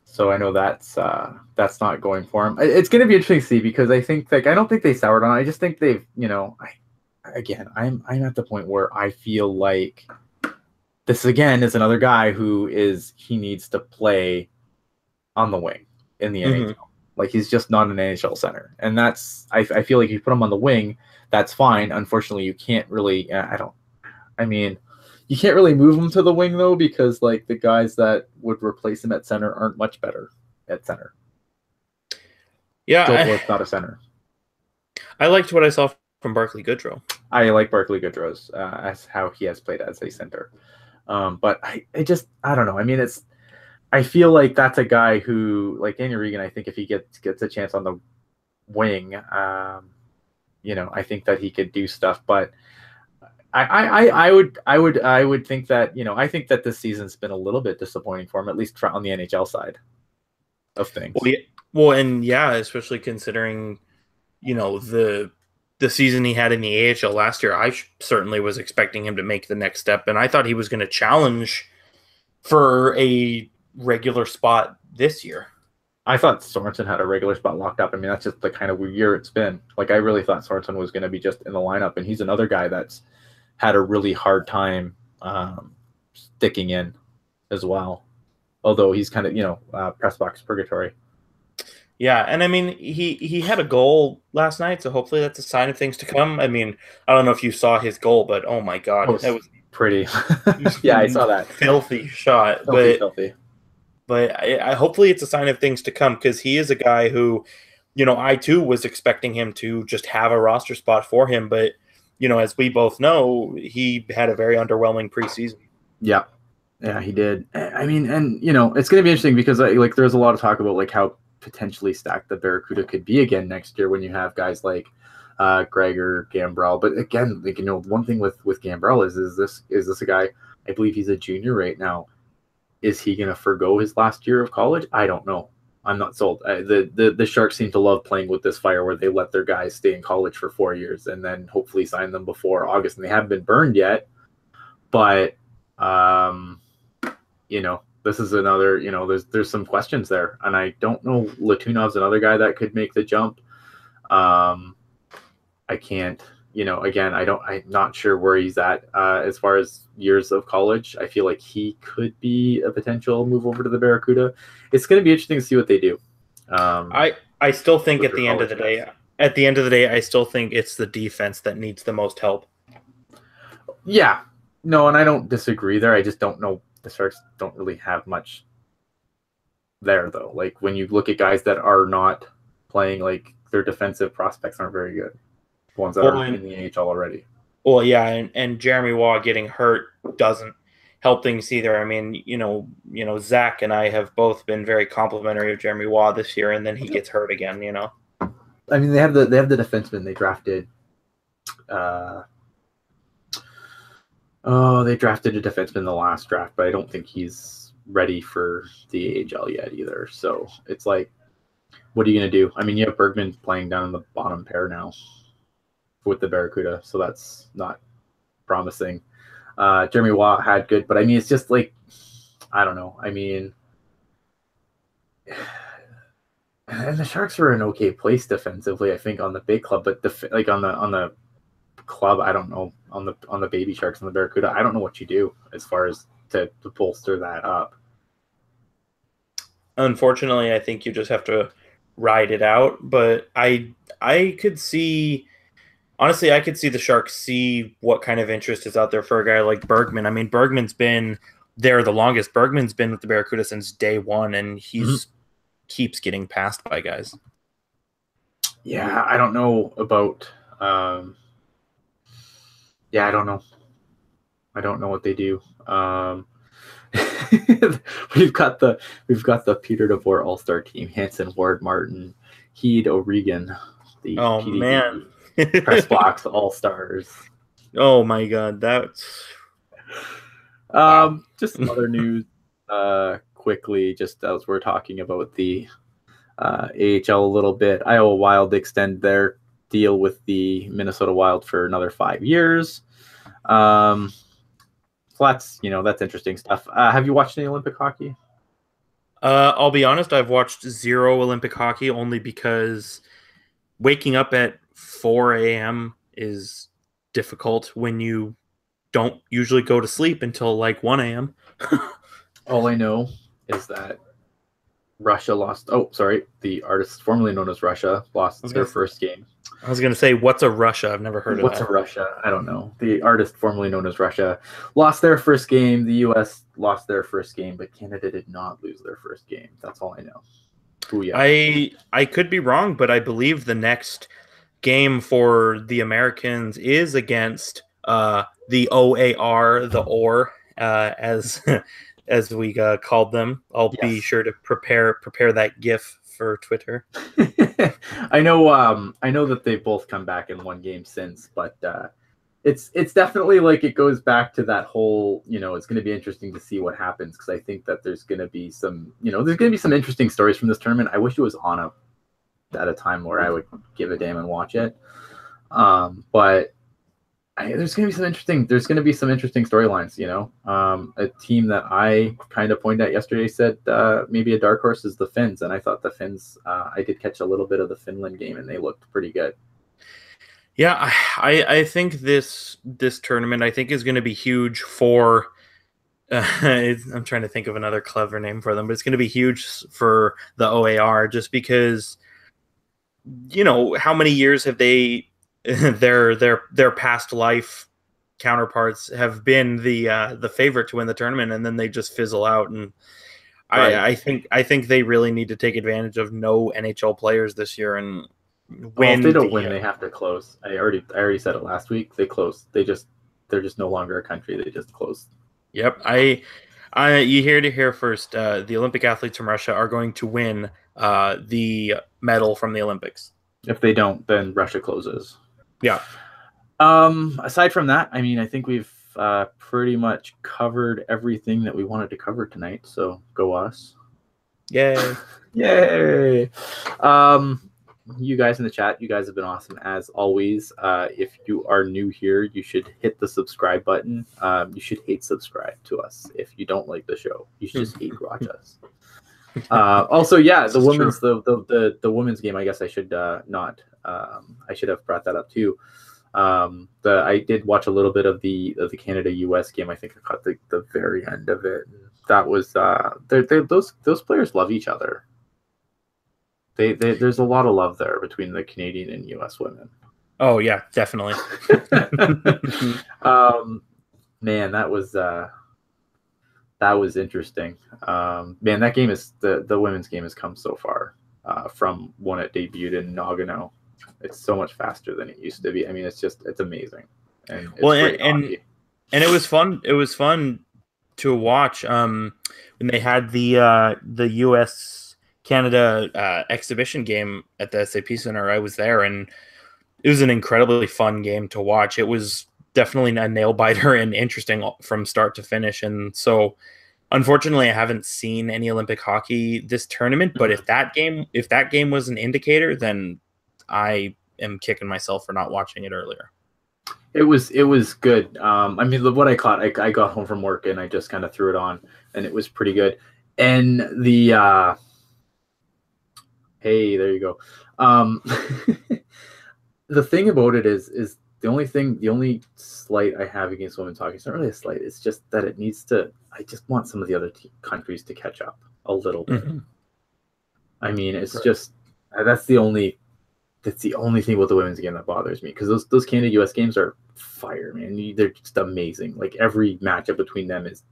So I know that's not going for him. It's going to be interesting to see, because I think, like, I don't think they soured on it. I just think they've, you know, I'm at the point where I feel like this again is another guy who he needs to play on the wing in the NHL. Like, he's just not an NHL center, and that's I feel like if you put him on the wing, that's fine. Unfortunately, you can't really. You can't really move him to the wing, though, because, like, the guys that would replace him at center aren't much better at center. Yeah, Joel's not a center. I liked what I saw from Barclay Goodrow. I like Barclay Goodrow's as how he has played as a center. But I don't know. I mean, I feel like that's a guy who, like Danny O'Regan, I think if he gets a chance on the wing, you know, I think that he could do stuff. But I would think that, you know, I think that this season's been a little bit disappointing for him, at least on the NHL side of things. And especially considering, you know, the season he had in the AHL last year. I certainly was expecting him to make the next step, and I thought he was going to challenge for a regular spot this year. I thought Sorensen had a regular spot locked up. I mean, that's just the kind of year it's been. Like, I really thought Sorensen was going to be just in the lineup, and he's another guy that's had a really hard time sticking in as well. Although he's kind of, you know, press box purgatory. Yeah, and I mean, he had a goal last night, so hopefully that's a sign of things to come. I mean, I don't know if you saw his goal, but oh my God, that was pretty. Yeah, I saw that. Filthy shot. Filthy. But I hopefully it's a sign of things to come, because he is a guy who, you know, I too was expecting him to just have a roster spot for him. But, you know, as we both know, he had a very underwhelming preseason. Yeah. Yeah, he did. I mean, and, you know, it's going to be interesting because, like, there's a lot of talk about, like, how potentially stacked the Barracuda could be again next year when you have guys like Gregor, Gambrell. But again, like, you know, one thing with Gambrell is this a guy, I believe he's a junior right now. Is he going to forgo his last year of college? I don't know. I'm not sold. The Sharks seem to love playing with this fire where they let their guys stay in college for 4 years and then hopefully sign them before August. And they haven't been burned yet. But, you know, this is another, you know, there's some questions there. And I don't know. Latunov's another guy that could make the jump. I can't again, I'm not sure where he's at as far as years of college. I feel like he could be a potential move over to the Barracuda. It's going to be interesting to see what they do. I still think at the end of the day, I still think it's the defense that needs the most help. Yeah, no, and I don't disagree there. I just don't know. The Sharks don't really have much there, though. Like, when you look at guys that are not playing, like, their defensive prospects aren't very good. The ones that are in the NHL already. Well, yeah, and Jeremy Waugh getting hurt doesn't help things either. I mean, Zach and I have both been very complimentary of Jeremy Waugh this year, and then he gets hurt again. I mean, they have the defenseman they drafted. They drafted a defenseman in the last draft, but I don't think he's ready for the AHL yet either. So it's like, what are you going to do? I mean, you have Bergman playing down in the bottom pair now with the Barracuda, so that's not promising. Jeremy Watt had good, but I mean, it's just like, I don't know. I mean, and the Sharks are in an okay place defensively, I think, on the big club, but on the club, I don't know. On the baby Sharks and the Barracuda, I don't know what you do as far as to bolster that up. Unfortunately, I think you just have to ride it out. But I could see, honestly, I could see the Sharks see what kind of interest is out there for a guy like Bergman. I mean, Bergman's been there the longest. Bergman's been with the Barracuda since day one, and he's keeps getting passed by guys. Yeah, I don't know about. Yeah, I don't know. I don't know what they do. We've got the Peter DeVore All-Star team: Hanson, Ward, Martin, Heed, O'Regan. The PDD man, press box All-Stars. Oh my God, that's wow. Just some other news, quickly. Just as we're talking about the AHL a little bit, Iowa Wild extend their deal with the Minnesota Wild for another 5 years. So that's interesting stuff. Have you watched any Olympic hockey? I'll be honest, I've watched zero Olympic hockey only because waking up at 4 a.m. is difficult when you don't usually go to sleep until like 1 a.m. All I know is that Russia lost. Oh, sorry. The artist formerly known as Russia lost their first game. I was going to say, what's a Russia? I've never heard of that. What's a Russia? I don't know. The artist formerly known as Russia lost their first game. The U.S. lost their first game, but Canada did not lose their first game. That's all I know. Booyah. I could be wrong, but I believe the next game for the Americans is against the OAR, the OR, as we called them. I'll be sure to prepare that GIF for Twitter. I know that they've both come back in one game since, but it's definitely like it goes back to that whole, it's going to be interesting to see what happens, because I think that there's going to be some, interesting stories from this tournament. I wish it was on at a time where I would give a damn and watch it. But there's going to be some interesting storylines, a team that I kind of pointed at yesterday said maybe a dark horse is the Finns. And I thought the Finns, I did catch a little bit of the Finland game and they looked pretty good. Yeah, I think this tournament, I think, is going to be huge for, I'm trying to think of another clever name for them, but it's going to be huge for the OAR just because, how many years have they, their past life counterparts have been the favorite to win the tournament, and then they just fizzle out. And right. I think they really need to take advantage of no NHL players this year and win. If they don't win, they have to close. I already said it last week. They closed. They're just no longer a country. They just closed. Yep. You heard it here first. The Olympic athletes from Russia are going to win the medal from the Olympics. If they don't, then Russia closes. Yeah. Aside from that, I mean, I think we've pretty much covered everything that we wanted to cover tonight. So go us. Yay. Yay. You guys in the chat, you guys have been awesome as always. If you are new here, you should hit the subscribe button. You should hate subscribe to us. If you don't like the show, you should just hate watch us. Also, yeah, the women's game. I guess I should not. I should have brought that up too. I did watch a little bit of the Canada-US game. I think I caught the very end of it. That was those players love each other. There's a lot of love there between the Canadian and US women. Oh yeah, definitely. Man, that was interesting. Man, that game is the women's game has come so far from when it debuted in Nagano. It's so much faster than it used to be. I mean, it's amazing. And it's great hockey. And it was fun. It was fun to watch when they had the US Canada exhibition game at the SAP Center. I was there, and it was an incredibly fun game to watch. It was definitely a nail biter and interesting from start to finish. And so, unfortunately, I haven't seen any Olympic hockey this tournament. But if that game was an indicator, then I am kicking myself for not watching it earlier. It was good. I mean, what I caught, I got home from work and I just kind of threw it on, and it was pretty good. And the hey, there you go. The thing about it is the only slight I have against women's hockey, it's not really a slight, it's just that it needs to, I just want some of the other countries to catch up a little bit. Mm-hmm. I mean, it's right. Just, that's the only thing about the women's game that bothers me, because those Canada-US games are fire, man. They're just amazing. Like, every matchup between them is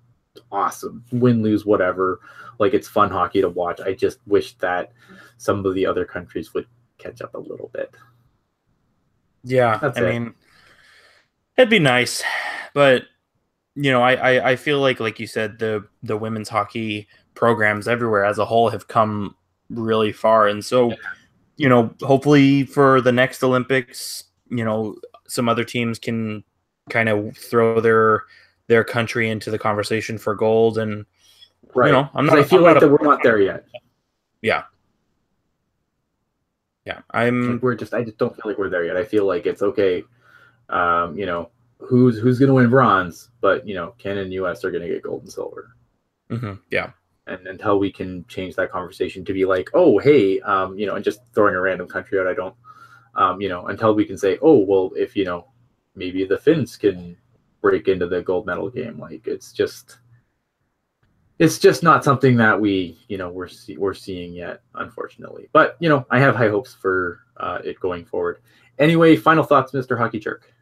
awesome. Win, lose, whatever. Like, it's fun hockey to watch. I just wish that some of the other countries would catch up a little bit. Yeah, I mean, it'd be nice, but I feel like you said, the women's hockey programs everywhere as a whole have come really far, and so hopefully for the next Olympics, some other teams can kind of throw their country into the conversation for gold, and right. I feel like we're not there yet. Yeah. Yeah, I just don't feel like we're there yet. I feel like it's okay. Who's going to win bronze, but Canada and US are going to get gold and silver. Mm-hmm. Yeah. And until we can change that conversation to be like, oh, hey, and just throwing a random country out, I don't, until we can say, oh, well, if maybe the Finns can break into the gold medal game, like it's just not something that we're seeing yet, unfortunately. But I have high hopes for it going forward. Anyway, final thoughts, Mr. Hockey Jerk.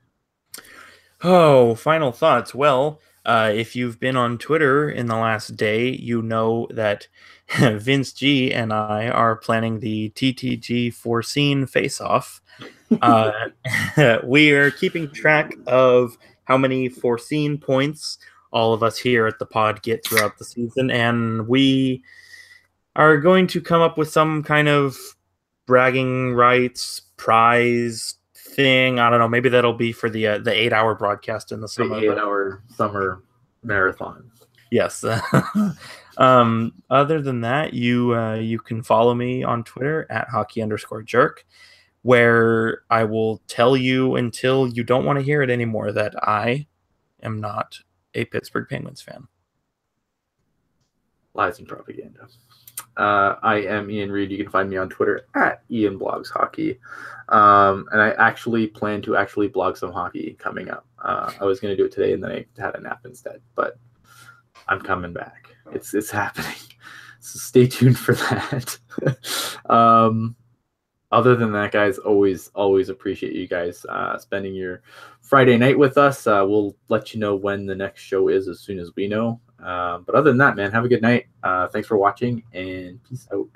Oh, final thoughts. Well, if you've been on Twitter in the last day, you know that Vince G and I are planning the TTG Foreseen face-off. We are keeping track of how many foreseen points all of us here at the pod get throughout the season, and we are going to come up with some kind of bragging rights prize thing. I don't know. Maybe that'll be for the 8-hour broadcast in the summer. The 8-hour summer marathon. Yes. Other than that, you can follow me on Twitter at hockey_jerk, where I will tell you until you don't want to hear it anymore that I am not a Pittsburgh Penguins fan. Lies and propaganda. I am Ian Reed. You can find me on Twitter at IanBlogsHockey. And I actually plan to blog some hockey coming up. I was going to do it today, and then I had a nap instead. But I'm coming back. It's happening. So stay tuned for that. Other than that, guys, always appreciate you guys spending your Friday night with us. We'll let you know when the next show is as soon as we know. But other than that, man, have a good night. Thanks for watching, and peace out.